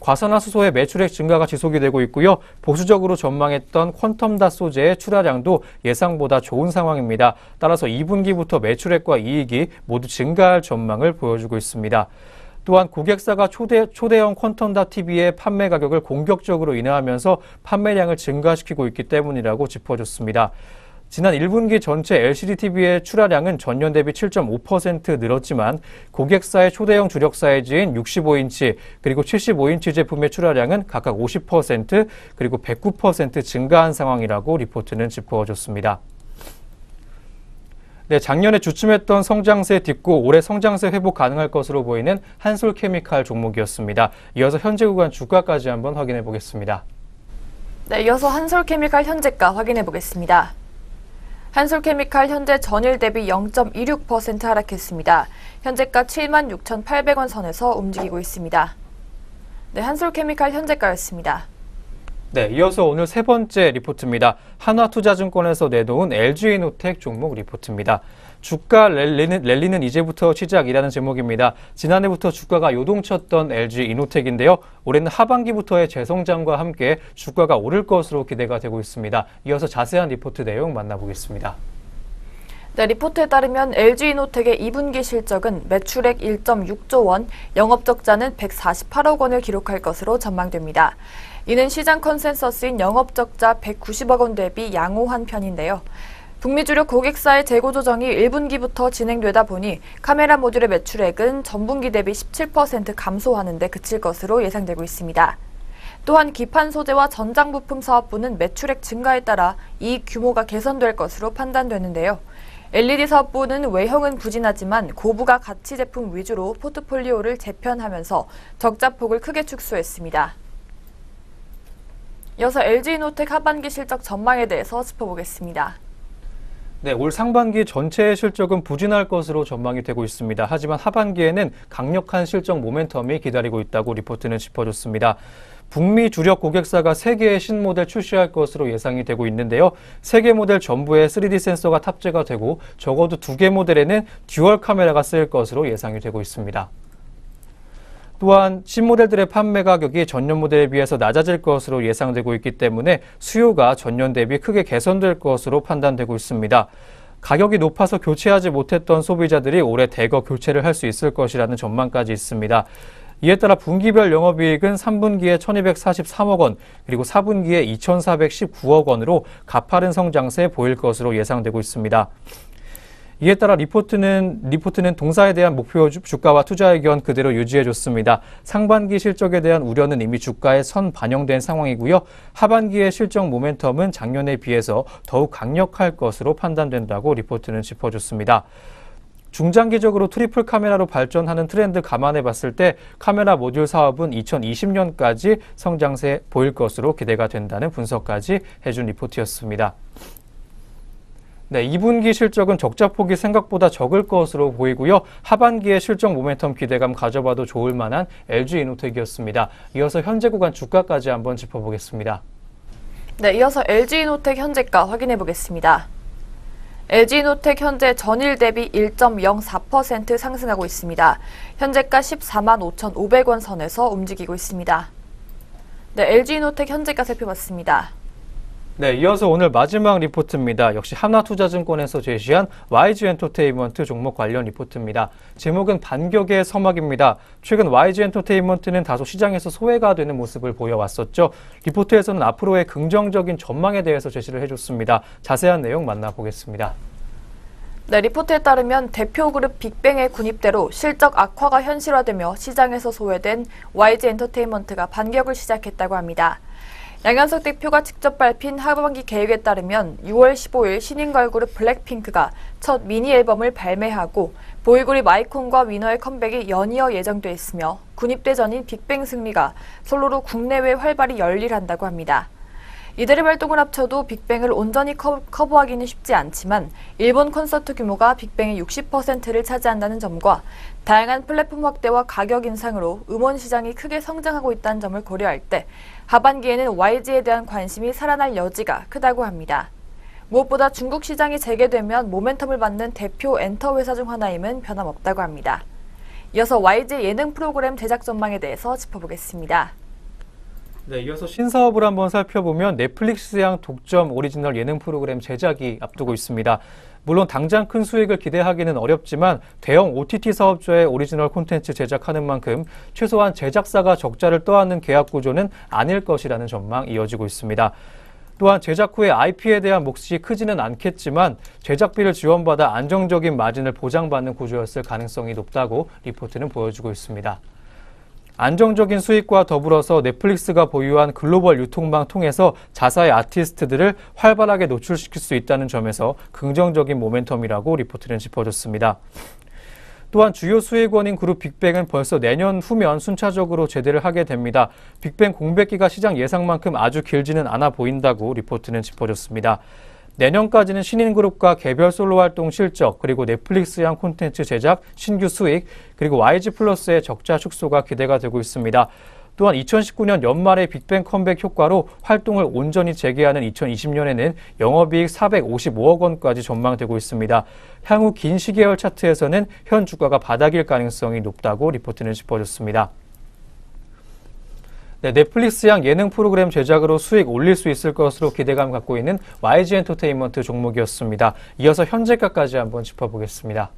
과산화수소의 매출액 증가가 지속이 되고 있고요. 보수적으로 전망했던 퀀텀닷 소재의 출하량도 예상보다 좋은 상황입니다. 따라서 2분기부터 매출액과 이익이 모두 증가할 전망을 보여주고 있습니다. 또한 고객사가 초대형 퀀텀다 TV의 판매 가격을 공격적으로 인하하면서 판매량을 증가시키고 있기 때문이라고 짚어줬습니다. 지난 1분기 전체 LCD TV의 출하량은 전년 대비 7.5% 늘었지만 고객사의 초대형 주력 사이즈인 65인치 그리고 75인치 제품의 출하량은 각각 50% 그리고 109% 증가한 상황이라고 리포트는 짚어줬습니다. 네, 작년에 주춤했던 성장세 딛고 올해 성장세 회복 가능할 것으로 보이는 한솔케미칼 종목이었습니다. 이어서 현재 구간 주가까지 한번 확인해 보겠습니다. 네, 이어서 한솔케미칼 현재가 확인해 보겠습니다. 한솔케미칼 현재 전일 대비 0.26% 하락했습니다. 현재가 76,800원 선에서 움직이고 있습니다. 네, 한솔케미칼 현재가였습니다. 네, 이어서 오늘 세 번째 리포트입니다. 한화투자증권에서 내놓은 LG이노텍 종목 리포트입니다. 주가 랠리는 이제부터 시작이라는 제목입니다. 지난해부터 주가가 요동쳤던 LG이노텍인데요. 올해는 하반기부터의 재성장과 함께 주가가 오를 것으로 기대가 되고 있습니다. 이어서 자세한 리포트 내용 만나보겠습니다. 네, 리포트에 따르면 LG이노텍의 2분기 실적은 매출액 1.6조 원, 영업적자는 148억 원을 기록할 것으로 전망됩니다. 이는 시장 컨센서스인 영업적자 190억 원 대비 양호한 편인데요. 북미 주력 고객사의 재고 조정이 1분기부터 진행되다 보니 카메라 모듈의 매출액은 전분기 대비 17% 감소하는 데 그칠 것으로 예상되고 있습니다. 또한 기판 소재와 전장 부품 사업부는 매출액 증가에 따라 이익 규모가 개선될 것으로 판단되는데요. LED 사업부는 외형은 부진하지만 고부가 가치 제품 위주로 포트폴리오를 재편하면서 적자폭을 크게 축소했습니다. 이어서 LG이노텍 하반기 실적 전망에 대해서 짚어보겠습니다. 네, 올 상반기 전체의 실적은 부진할 것으로 전망이 되고 있습니다. 하지만 하반기에는 강력한 실적 모멘텀이 기다리고 있다고 리포트는 짚어줬습니다. 북미 주력 고객사가 3개의 신모델 출시할 것으로 예상이 되고 있는데요. 3개 모델 전부에 3D 센서가 탑재가 되고 적어도 2개 모델에는 듀얼 카메라가 쓰일 것으로 예상이 되고 있습니다. 또한 신모델들의 판매 가격이 전년 모델에 비해서 낮아질 것으로 예상되고 있기 때문에 수요가 전년 대비 크게 개선될 것으로 판단되고 있습니다. 가격이 높아서 교체하지 못했던 소비자들이 올해 대거 교체를 할 수 있을 것이라는 전망까지 있습니다. 이에 따라 분기별 영업이익은 3분기에 1,243억 원, 그리고 4분기에 2,419억 원으로 가파른 성장세 보일 것으로 예상되고 있습니다. 이에 따라 리포트는 동사에 대한 목표 주가와 투자 의견 그대로 유지해줬습니다. 상반기 실적에 대한 우려는 이미 주가에 선 반영된 상황이고요. 하반기의 실적 모멘텀은 작년에 비해서 더욱 강력할 것으로 판단된다고 리포트는 짚어줬습니다. 중장기적으로 트리플 카메라로 발전하는 트렌드 감안해 봤을 때 카메라 모듈 사업은 2020년까지 성장세 보일 것으로 기대가 된다는 분석까지 해준 리포트였습니다. 네, 2분기 실적은 적자폭이 생각보다 적을 것으로 보이고요. 하반기의 실적 모멘텀 기대감 가져봐도 좋을 만한 LG이노텍이었습니다. 이어서 현재 구간 주가까지 한번 짚어보겠습니다. 네, 이어서 LG이노텍 현재가 확인해 보겠습니다. LG이노텍 현재 전일 대비 1.04% 상승하고 있습니다. 현재가 14만 5,500원 선에서 움직이고 있습니다. 네, LG이노텍 현재가 살펴봤습니다. 네, 이어서 오늘 마지막 리포트입니다. 역시 하나투자증권에서 제시한 YG엔터테인먼트 종목 관련 리포트입니다. 제목은 반격의 서막입니다. 최근 YG엔터테인먼트는 다소 시장에서 소외가 되는 모습을 보여왔었죠. 리포트에서는 앞으로의 긍정적인 전망에 대해서 제시를 해줬습니다. 자세한 내용 만나보겠습니다. 네, 리포트에 따르면 대표그룹 빅뱅의 군입대로 실적 악화가 현실화되며 시장에서 소외된 YG엔터테인먼트가 반격을 시작했다고 합니다. 양현석 대표가 직접 밝힌 하반기 계획에 따르면 6월 15일 신인 걸그룹 블랙핑크가 첫 미니 앨범을 발매하고 보이그룹 아이콘과 위너의 컴백이 연이어 예정돼 있으며 군입대전인 빅뱅 승리가 솔로로 국내외 활발히 열일한다고 합니다. 이들의 활동을 합쳐도 빅뱅을 온전히 커버하기는 쉽지 않지만 일본 콘서트 규모가 빅뱅의 60%를 차지한다는 점과 다양한 플랫폼 확대와 가격 인상으로 음원 시장이 크게 성장하고 있다는 점을 고려할 때 하반기에는 YG에 대한 관심이 살아날 여지가 크다고 합니다. 무엇보다 중국 시장이 재개되면 모멘텀을 받는 대표 엔터 회사 중 하나임은 변함없다고 합니다. 이어서 YG 예능 프로그램 제작 전망에 대해서 짚어보겠습니다. 네, 이어서 신사업을 한번 살펴보면 넷플릭스양 독점 오리지널 예능 프로그램 제작이 앞두고 있습니다. 물론 당장 큰 수익을 기대하기는 어렵지만 대형 OTT 사업자의 오리지널 콘텐츠 제작하는 만큼 최소한 제작사가 적자를 떠안는 계약 구조는 아닐 것이라는 전망이 이어지고 있습니다. 또한 제작 후에 IP에 대한 몫이 크지는 않겠지만 제작비를 지원받아 안정적인 마진을 보장받는 구조였을 가능성이 높다고 리포트는 보여주고 있습니다. 안정적인 수익과 더불어서 넷플릭스가 보유한 글로벌 유통망 통해서 자사의 아티스트들을 활발하게 노출시킬 수 있다는 점에서 긍정적인 모멘텀이라고 리포트는 짚어줬습니다. 또한 주요 수익원인 그룹 빅뱅은 벌써 내년 후면 순차적으로 제대를 하게 됩니다. 빅뱅 공백기가 시장 예상만큼 아주 길지는 않아 보인다고 리포트는 짚어줬습니다. 내년까지는 신인그룹과 개별 솔로 활동 실적, 그리고 넷플릭스양 콘텐츠 제작, 신규 수익, 그리고 YG플러스의 적자 축소가 기대가 되고 있습니다. 또한 2019년 연말의 빅뱅 컴백 효과로 활동을 온전히 재개하는 2020년에는 영업이익 455억 원까지 전망되고 있습니다. 향후 긴 시계열 차트에서는 현 주가가 바닥일 가능성이 높다고 리포트는 짚어줬습니다. 네, 넷플릭스양 예능 프로그램 제작으로 수익 올릴 수 있을 것으로 기대감 갖고 있는 YG엔터테인먼트 종목이었습니다. 이어서 현재가까지 한번 짚어보겠습니다.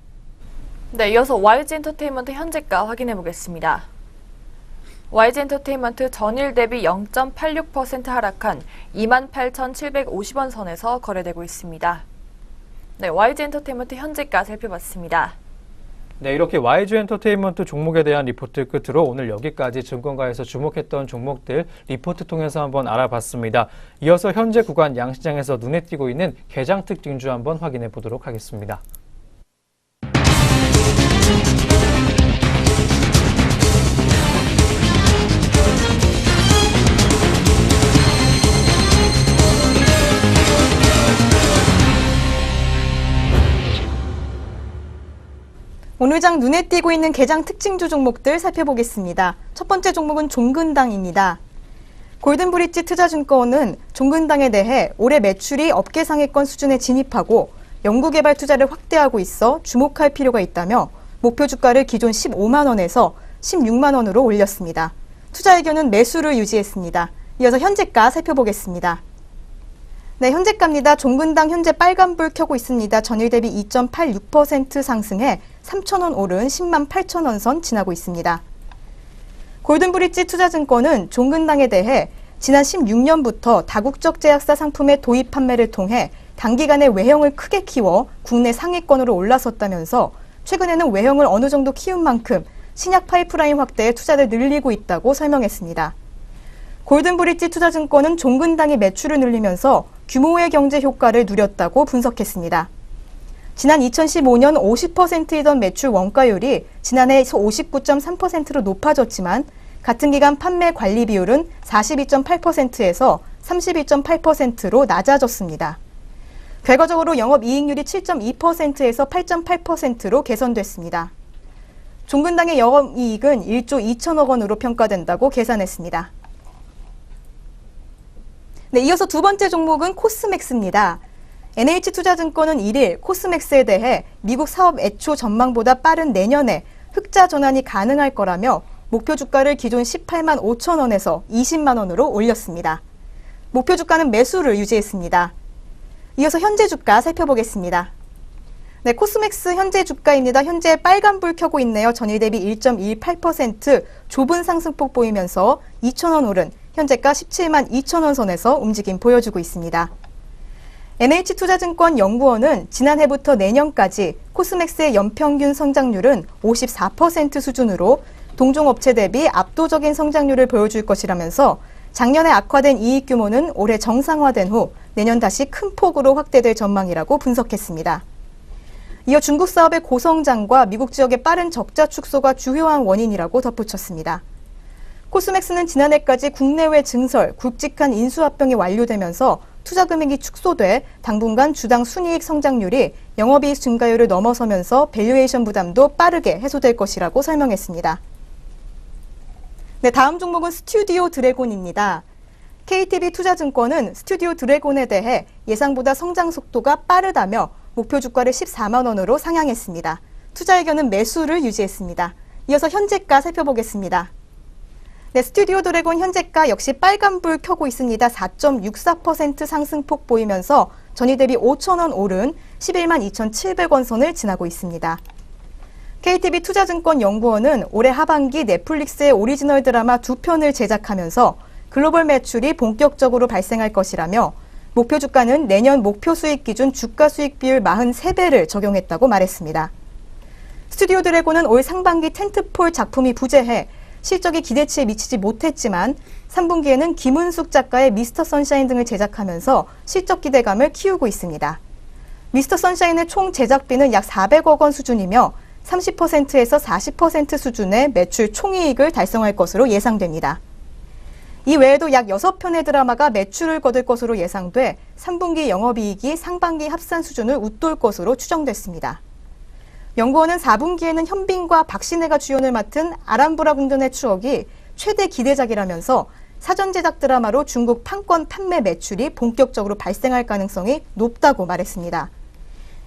네, 이어서 YG엔터테인먼트 현재가 확인해 보겠습니다. YG엔터테인먼트 전일 대비 0.86% 하락한 28,750원 선에서 거래되고 있습니다. 네, YG엔터테인먼트 현재가 살펴봤습니다. 네, 이렇게 YG엔터테인먼트 종목에 대한 리포트 끝으로 오늘 여기까지 증권가에서 주목했던 종목들 리포트 통해서 한번 알아봤습니다. 이어서 현재 구간 양시장에서 눈에 띄고 있는 개장 특징주 한번 확인해 보도록 하겠습니다. 오늘 장 눈에 띄고 있는 개장 특징주 종목들 살펴보겠습니다. 첫 번째 종목은 종근당입니다. 골든브릿지 투자증권은 종근당에 대해 올해 매출이 업계 상위권 수준에 진입하고 연구개발 투자를 확대하고 있어 주목할 필요가 있다며 목표 주가를 기존 15만 원에서 16만 원으로 올렸습니다. 투자 의견은 매수를 유지했습니다. 이어서 현재가 살펴보겠습니다. 네, 현재가입니다. 종근당 현재 빨간불 켜고 있습니다. 전일 대비 2.86% 상승해 3,000원 오른 10만 8천원 선 지나고 있습니다. 골든브릿지 투자증권은 종근당에 대해 지난 16년부터 다국적 제약사 상품의 도입 판매를 통해 단기간에 외형을 크게 키워 국내 상위권으로 올라섰다면서 최근에는 외형을 어느 정도 키운 만큼 신약 파이프라인 확대에 투자를 늘리고 있다고 설명했습니다. 골든브릿지 투자증권은 종근당이 매출을 늘리면서 규모의 경제 효과를 누렸다고 분석했습니다. 지난 2015년 50%이던 매출 원가율이 지난해 59.3%로 높아졌지만 같은 기간 판매 관리 비율은 42.8%에서 32.8%로 낮아졌습니다. 결과적으로 영업이익률이 7.2%에서 8.8%로 개선됐습니다. 종근당의 영업이익은 1조 2천억 원으로 평가된다고 계산했습니다. 네, 이어서 두 번째 종목은 코스맥스입니다. NH투자증권은 1일 코스맥스에 대해 미국 사업 애초 전망보다 빠른 내년에 흑자 전환이 가능할 거라며 목표 주가를 기존 18만 5천 원에서 20만 원으로 올렸습니다. 목표 주가는 매수를 유지했습니다. 이어서 현재 주가 살펴보겠습니다. 네, 코스맥스 현재 주가입니다. 현재 빨간불 켜고 있네요. 전일 대비 1.18% 좁은 상승폭 보이면서 2,000원 오른 현재가 17만 2천원 선에서 움직임 보여주고 있습니다. NH투자증권 연구원은 지난해부터 내년까지 코스맥스의 연평균 성장률은 54% 수준으로 동종업체 대비 압도적인 성장률을 보여줄 것이라면서 작년에 악화된 이익 규모는 올해 정상화된 후 내년 다시 큰 폭으로 확대될 전망이라고 분석했습니다. 이어 중국 사업의 고성장과 미국 지역의 빠른 적자 축소가 주요한 원인이라고 덧붙였습니다. 코스맥스는 지난해까지 국내외 증설, 굵직한 인수합병이 완료되면서 투자 금액이 축소돼 당분간 주당 순이익 성장률이 영업이익 증가율을 넘어서면서 밸류에이션 부담도 빠르게 해소될 것이라고 설명했습니다. 네, 다음 종목은 스튜디오 드래곤입니다. KTB 투자증권은 스튜디오 드래곤에 대해 예상보다 성장 속도가 빠르다며 목표 주가를 14만 원으로 상향했습니다. 투자 의견은 매수를 유지했습니다. 이어서 현재가 살펴보겠습니다. 네, 스튜디오 드래곤 현재가 역시 빨간불 켜고 있습니다. 4.64% 상승폭 보이면서 전일 대비 5,000원 오른 11만 2,700원 선을 지나고 있습니다. KTB 투자증권연구원은 올해 하반기 넷플릭스의 오리지널 드라마 2편을 제작하면서 글로벌 매출이 본격적으로 발생할 것이라며 목표 주가는 내년 목표 수익 기준 주가 수익 비율 43배를 적용했다고 말했습니다. 스튜디오 드래곤은 올 상반기 텐트폴 작품이 부재해 실적이 기대치에 미치지 못했지만 3분기에는 김은숙 작가의 미스터 선샤인 등을 제작하면서 실적 기대감을 키우고 있습니다. 미스터 선샤인의 총 제작비는 약 400억 원 수준이며 30%에서 40% 수준의 매출 총이익을 달성할 것으로 예상됩니다. 이 외에도 약 6편의 드라마가 매출을 거둘 것으로 예상돼 3분기 영업이익이 상반기 합산 수준을 웃돌 것으로 추정됐습니다. 연구원은 4분기에는 현빈과 박신혜가 주연을 맡은 아람브라 궁전의 추억이 최대 기대작이라면서 사전 제작 드라마로 중국 판권 판매 매출이 본격적으로 발생할 가능성이 높다고 말했습니다.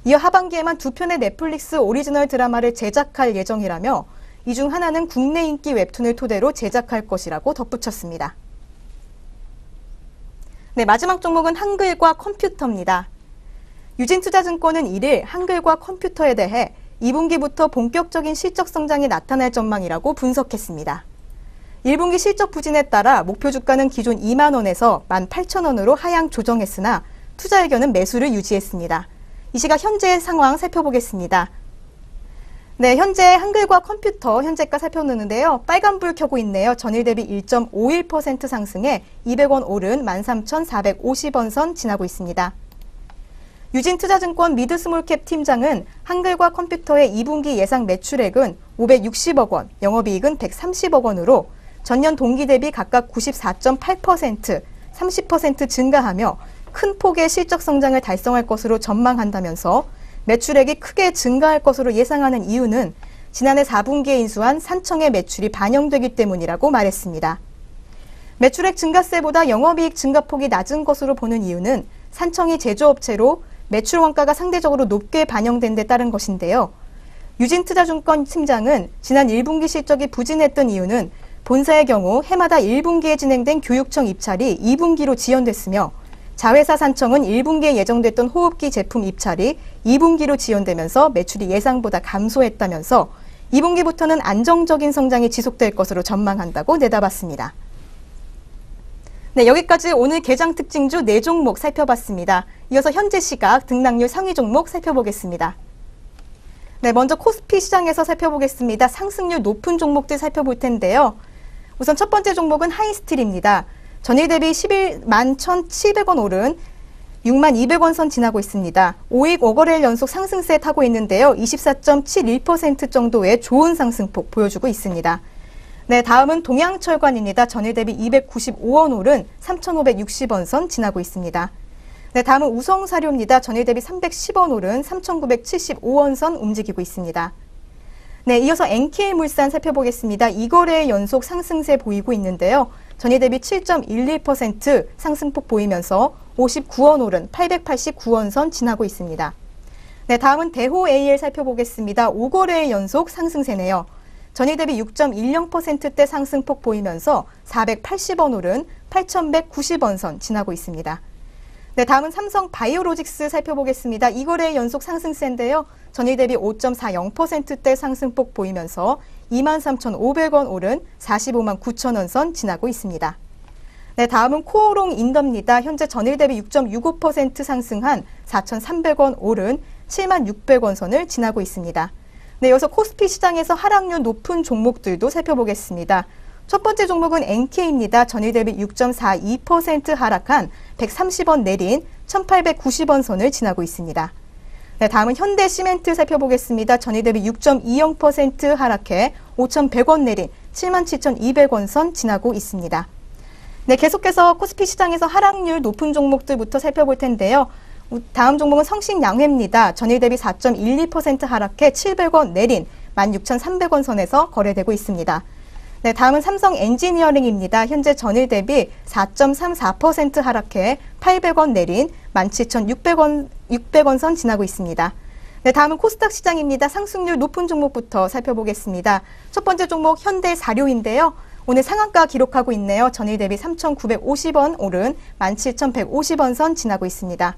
이어 하반기에만 2편의 넷플릭스 오리지널 드라마를 제작할 예정이라며 이 중 하나는 국내 인기 웹툰을 토대로 제작할 것이라고 덧붙였습니다. 네, 마지막 종목은 한글과 컴퓨터입니다. 유진투자증권은 1일 한글과 컴퓨터에 대해 2분기부터 본격적인 실적 성장이 나타날 전망이라고 분석했습니다. 1분기 실적 부진에 따라 목표 주가는 기존 2만 원에서 18,000원으로 하향 조정했으나 투자 의견은 매수를 유지했습니다. 이 시각 현재의 상황 살펴보겠습니다. 네, 현재 한글과 컴퓨터 현재가 살펴보는데요. 빨간불 켜고 있네요. 전일 대비 1.51% 상승해 200원 오른 13,450원 선 지나고 있습니다. 유진투자증권 미드스몰캡 팀장은 한글과 컴퓨터의 2분기 예상 매출액은 560억 원, 영업이익은 130억 원으로 전년 동기 대비 각각 94.8%, 30% 증가하며 큰 폭의 실적 성장을 달성할 것으로 전망한다면서 매출액이 크게 증가할 것으로 예상하는 이유는 지난해 4분기에 인수한 산청의 매출이 반영되기 때문이라고 말했습니다. 매출액 증가세보다 영업이익 증가폭이 낮은 것으로 보는 이유는 산청이 제조업체로 매출 원가가 상대적으로 높게 반영된 데 따른 것인데요. 유진투자증권 팀장은 지난 1분기 실적이 부진했던 이유는 본사의 경우 해마다 1분기에 진행된 교육청 입찰이 2분기로 지연됐으며 자회사 산청은 1분기에 예정됐던 호흡기 제품 입찰이 2분기로 지연되면서 매출이 예상보다 감소했다면서 2분기부터는 안정적인 성장이 지속될 것으로 전망한다고 내다봤습니다. 네, 여기까지 오늘 개장 특징주 4종목 살펴봤습니다. 이어서 현재 시각 등락률 상위 종목 살펴보겠습니다. 네, 먼저 코스피 시장에서 살펴보겠습니다. 상승률 높은 종목들 살펴볼 텐데요. 우선 첫 번째 종목은 하이스틸입니다. 전일 대비 11만 1,700원 오른 6만 200원 선 지나고 있습니다. 5일 5거래일 연속 상승세 타고 있는데요. 24.71% 정도의 좋은 상승폭 보여주고 있습니다. 네, 다음은 동양철관입니다. 전일 대비 295원 오른 3,560원 선 지나고 있습니다. 네, 다음은 우성사료입니다. 전일 대비 310원 오른 3,975원 선 움직이고 있습니다. 네, 이어서 NK물산 살펴보겠습니다. 2거래일 연속 상승세 보이고 있는데요. 전일 대비 7.11% 상승폭 보이면서 59원 오른 889원 선 지나고 있습니다. 네, 다음은 대호AL 살펴보겠습니다. 5거래일 연속 상승세네요. 전일 대비 6.10%대 상승폭 보이면서 480원 오른 8,190원 선 지나고 있습니다. 네, 다음은 삼성 바이오로직스 살펴보겠습니다. 2거래일 연속 상승세인데요. 전일 대비 5.40%대 상승폭 보이면서 23,500원 오른 45만 9천원 선 지나고 있습니다. 네, 다음은 코오롱 인더입니다. 현재 전일 대비 6.65% 상승한 4,300원 오른 7만 600원 선을 지나고 있습니다. 네, 이어서 코스피 시장에서 하락률 높은 종목들도 살펴보겠습니다. 첫 번째 종목은 NK입니다. 전일 대비 6.42% 하락한 130원 내린 1,890원 선을 지나고 있습니다. 네, 다음은 현대시멘트 살펴보겠습니다. 전일 대비 6.20% 하락해 5,100원 내린 77,200원 선 지나고 있습니다. 네, 계속해서 코스피 시장에서 하락률 높은 종목들부터 살펴볼 텐데요. 다음 종목은 성신양회입니다. 전일 대비 4.12% 하락해 700원 내린 16,300원 선에서 거래되고 있습니다. 네, 다음은 삼성 엔지니어링입니다. 현재 전일 대비 4.34% 하락해 800원 내린 17,600원 선 지나고 있습니다. 네, 다음은 코스닥 시장입니다. 상승률 높은 종목부터 살펴보겠습니다. 첫 번째 종목 현대사료인데요. 오늘 상한가 기록하고 있네요. 전일 대비 3,950원 오른 17,150원 선 지나고 있습니다.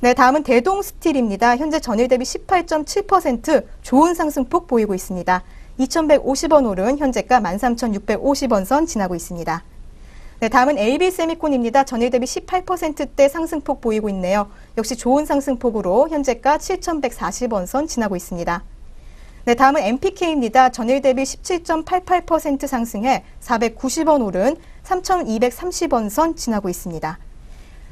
네, 다음은 대동스틸입니다. 현재 전일 대비 18.7% 좋은 상승폭 보이고 있습니다. 2,150원 오른 현재가 13,650원 선 지나고 있습니다. 네, 다음은 LB세미콘입니다. 전일 대비 18%대 상승폭 보이고 있네요. 역시 좋은 상승폭으로 현재가 7,140원 선 지나고 있습니다. 네, 다음은 MPK입니다. 전일 대비 17.88% 상승해 490원 오른 3,230원 선 지나고 있습니다.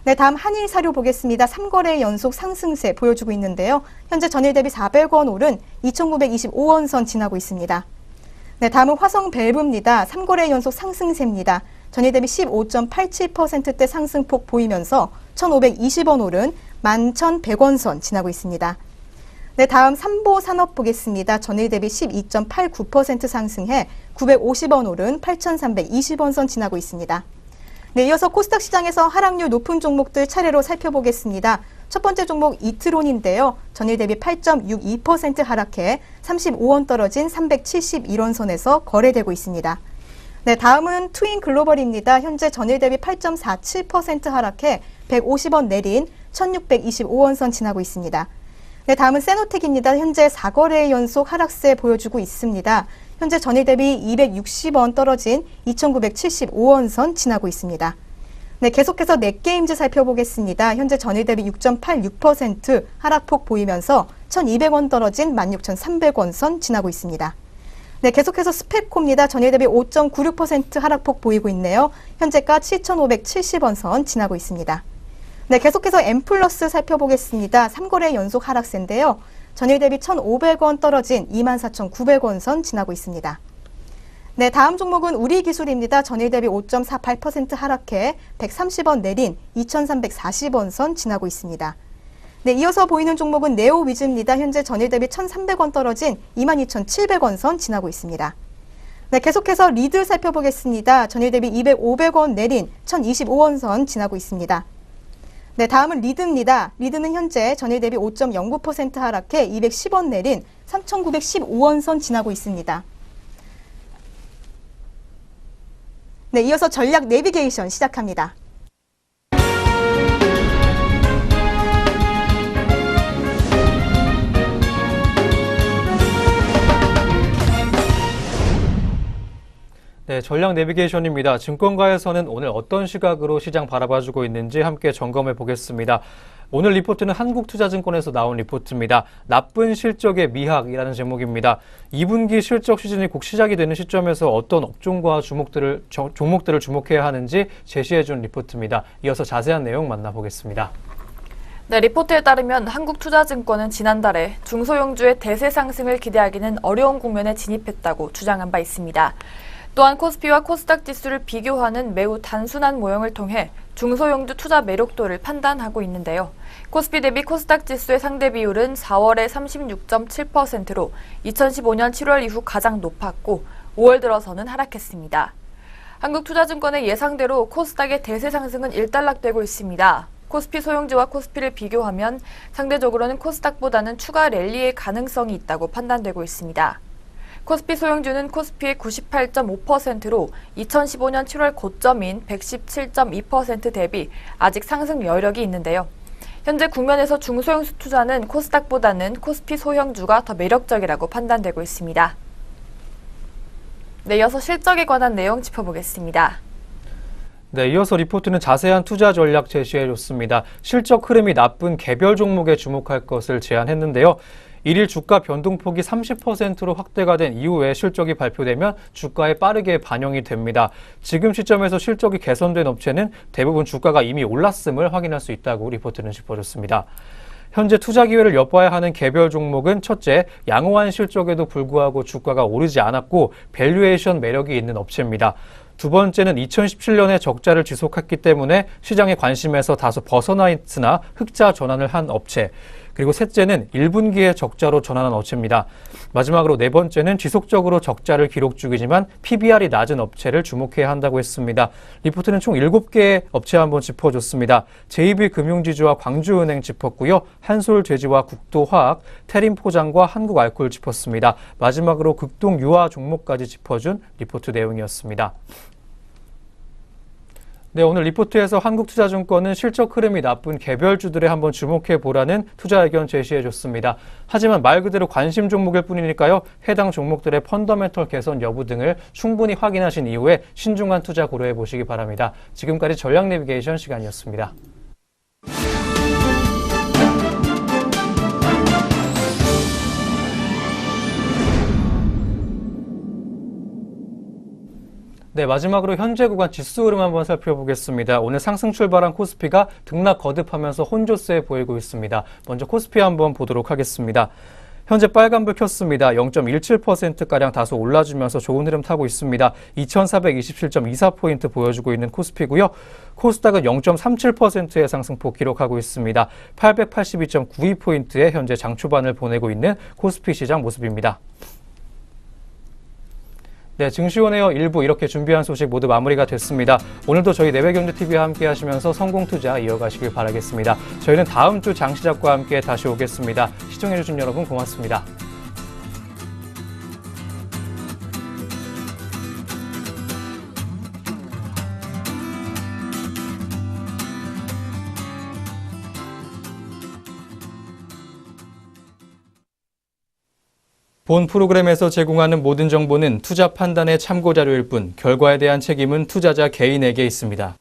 네, 다음 한일사료 보겠습니다. 3거래 연속 상승세 보여주고 있는데요. 현재 전일 대비 400원 오른 2,925원 선 지나고 있습니다. 네, 다음은 화성밸브입니다. 3거래 연속 상승세입니다. 전일 대비 15.87%대 상승폭 보이면서 1,520원 오른 11,100원 선 지나고 있습니다. 네, 다음 삼보산업 보겠습니다. 전일 대비 12.89% 상승해 950원 오른 8,320원 선 지나고 있습니다. 네, 이어서 코스닥 시장에서 하락률 높은 종목들 차례로 살펴보겠습니다. 첫 번째 종목 이트론인데요. 전일 대비 8.62% 하락해 35원 떨어진 371원 선에서 거래되고 있습니다. 네, 다음은 트윈글로벌입니다. 현재 전일 대비 8.47% 하락해 150원 내린 1625원 선 지나고 있습니다. 네, 다음은 세노텍입니다. 현재 4거래 연속 하락세 보여주고 있습니다. 현재 전일 대비 260원 떨어진 2975원 선 지나고 있습니다. 네, 계속해서 넷게임즈 살펴보겠습니다. 현재 전일 대비 6.86% 하락폭 보이면서 1200원 떨어진 16,300원 선 지나고 있습니다. 네, 계속해서 스페코입니다. 전일 대비 5.96% 하락폭 보이고 있네요. 현재가 7,570원 선 지나고 있습니다. 네, 계속해서 엠플러스 살펴보겠습니다. 3거래 연속 하락세인데요. 전일 대비 1,500원 떨어진 24,900원 선 지나고 있습니다. 네, 다음 종목은 우리기술입니다. 전일 대비 5.48% 하락해 130원 내린 2,340원 선 지나고 있습니다. 네, 이어서 보이는 종목은 네오위즈입니다. 현재 전일 대비 1,300원 떨어진 22,700원 선 지나고 있습니다. 네, 계속해서 리드 살펴보겠습니다. 전일 대비 500원 내린 1,025원 선 지나고 있습니다. 네, 다음은 리드입니다. 리드는 현재 전일 대비 5.09% 하락해 210원 내린 3,915원 선 지나고 있습니다. 네, 이어서 전략 내비게이션 시작합니다. 네, 전략 내비게이션입니다. 증권가에서는 오늘 어떤 시각으로 시장 바라봐주고 있는지 함께 점검해 보겠습니다. 오늘 리포트는 한국투자증권에서 나온 리포트입니다. 나쁜 실적의 미학이라는 제목입니다. 2분기 실적 시즌이 곧 시작이 되는 시점에서 어떤 업종과 종목들을 주목해야 하는지 제시해준 리포트입니다. 이어서 자세한 내용 만나보겠습니다. 네, 리포트에 따르면 한국투자증권은 지난달에 중소형주의 대세 상승을 기대하기는 어려운 국면에 진입했다고 주장한 바 있습니다. 또한 코스피와 코스닥 지수를 비교하는 매우 단순한 모형을 통해 중소형주 투자 매력도를 판단하고 있는데요. 코스피 대비 코스닥 지수의 상대 비율은 4월에 36.7%로 2015년 7월 이후 가장 높았고 5월 들어서는 하락했습니다. 한국투자증권의 예상대로 코스닥의 대세 상승은 일단락되고 있습니다. 코스피 소형주와 코스피를 비교하면 상대적으로는 코스닥보다는 추가 랠리의 가능성이 있다고 판단되고 있습니다. 코스피 소형주는 코스피의 98.5%로 2015년 7월 고점인 117.2% 대비 아직 상승 여력이 있는데요. 현재 국면에서 중소형주 투자는 코스닥보다는 코스피 소형주가 더 매력적이라고 판단되고 있습니다. 네, 이어서 실적에 관한 내용 짚어보겠습니다. 네, 이어서 리포트는 자세한 투자 전략 제시해줬습니다. 실적 흐름이 나쁜 개별 종목에 주목할 것을 제안했는데요. 1일 주가 변동폭이 30%로 확대가 된 이후에 실적이 발표되면 주가에 빠르게 반영이 됩니다. 지금 시점에서 실적이 개선된 업체는 대부분 주가가 이미 올랐음을 확인할 수 있다고 리포트는 짚어줬습니다. 현재 투자 기회를 엿봐야 하는 개별 종목은 첫째, 양호한 실적에도 불구하고 주가가 오르지 않았고 밸류에이션 매력이 있는 업체입니다. 두 번째는 2017년에 적자를 지속했기 때문에 시장의 관심에서 다소 벗어나 있으나 흑자 전환을 한 업체. 그리고 셋째는 1분기에 적자로 전환한 업체입니다. 마지막으로 네 번째는 지속적으로 적자를 기록 중이지만 PBR이 낮은 업체를 주목해야 한다고 했습니다. 리포트는 총 7개의 업체 한번 짚어줬습니다. JB금융지주와 광주은행 짚었고요. 한솔제지와 국도화학, 태림포장과 한국알코올 짚었습니다. 마지막으로 극동유화 종목까지 짚어준 리포트 내용이었습니다. 네, 오늘 리포트에서 한국투자증권은 실적 흐름이 나쁜 개별주들에 한번 주목해 보라는 투자 의견 제시해 줬습니다. 하지만 말 그대로 관심 종목일 뿐이니까요. 해당 종목들의 펀더멘털 개선 여부 등을 충분히 확인하신 이후에 신중한 투자 고려해 보시기 바랍니다. 지금까지 전략 내비게이션 시간이었습니다. 네, 마지막으로 현재 구간 지수 흐름 한번 살펴보겠습니다. 오늘 상승 출발한 코스피가 등락 거듭하면서 혼조세 보이고 있습니다. 먼저 코스피 한번 보도록 하겠습니다. 현재 빨간불 켰습니다. 0.17%가량 다소 올라주면서 좋은 흐름 타고 있습니다. 2427.24포인트 보여주고 있는 코스피고요. 코스닥은 0.37%의 상승폭 기록하고 있습니다. 882.92포인트의 현재 장 초반을 보내고 있는 코스피 시장 모습입니다. 네, 증시원에어 1부 이렇게 준비한 소식 모두 마무리가 됐습니다. 오늘도 저희 내외경제TV와 함께 하시면서 성공투자 이어가시길 바라겠습니다. 저희는 다음 주 장시작과 함께 다시 오겠습니다. 시청해주신 여러분 고맙습니다. 본 프로그램에서 제공하는 모든 정보는 투자 판단의 참고 자료일 뿐 결과에 대한 책임은 투자자 개인에게 있습니다.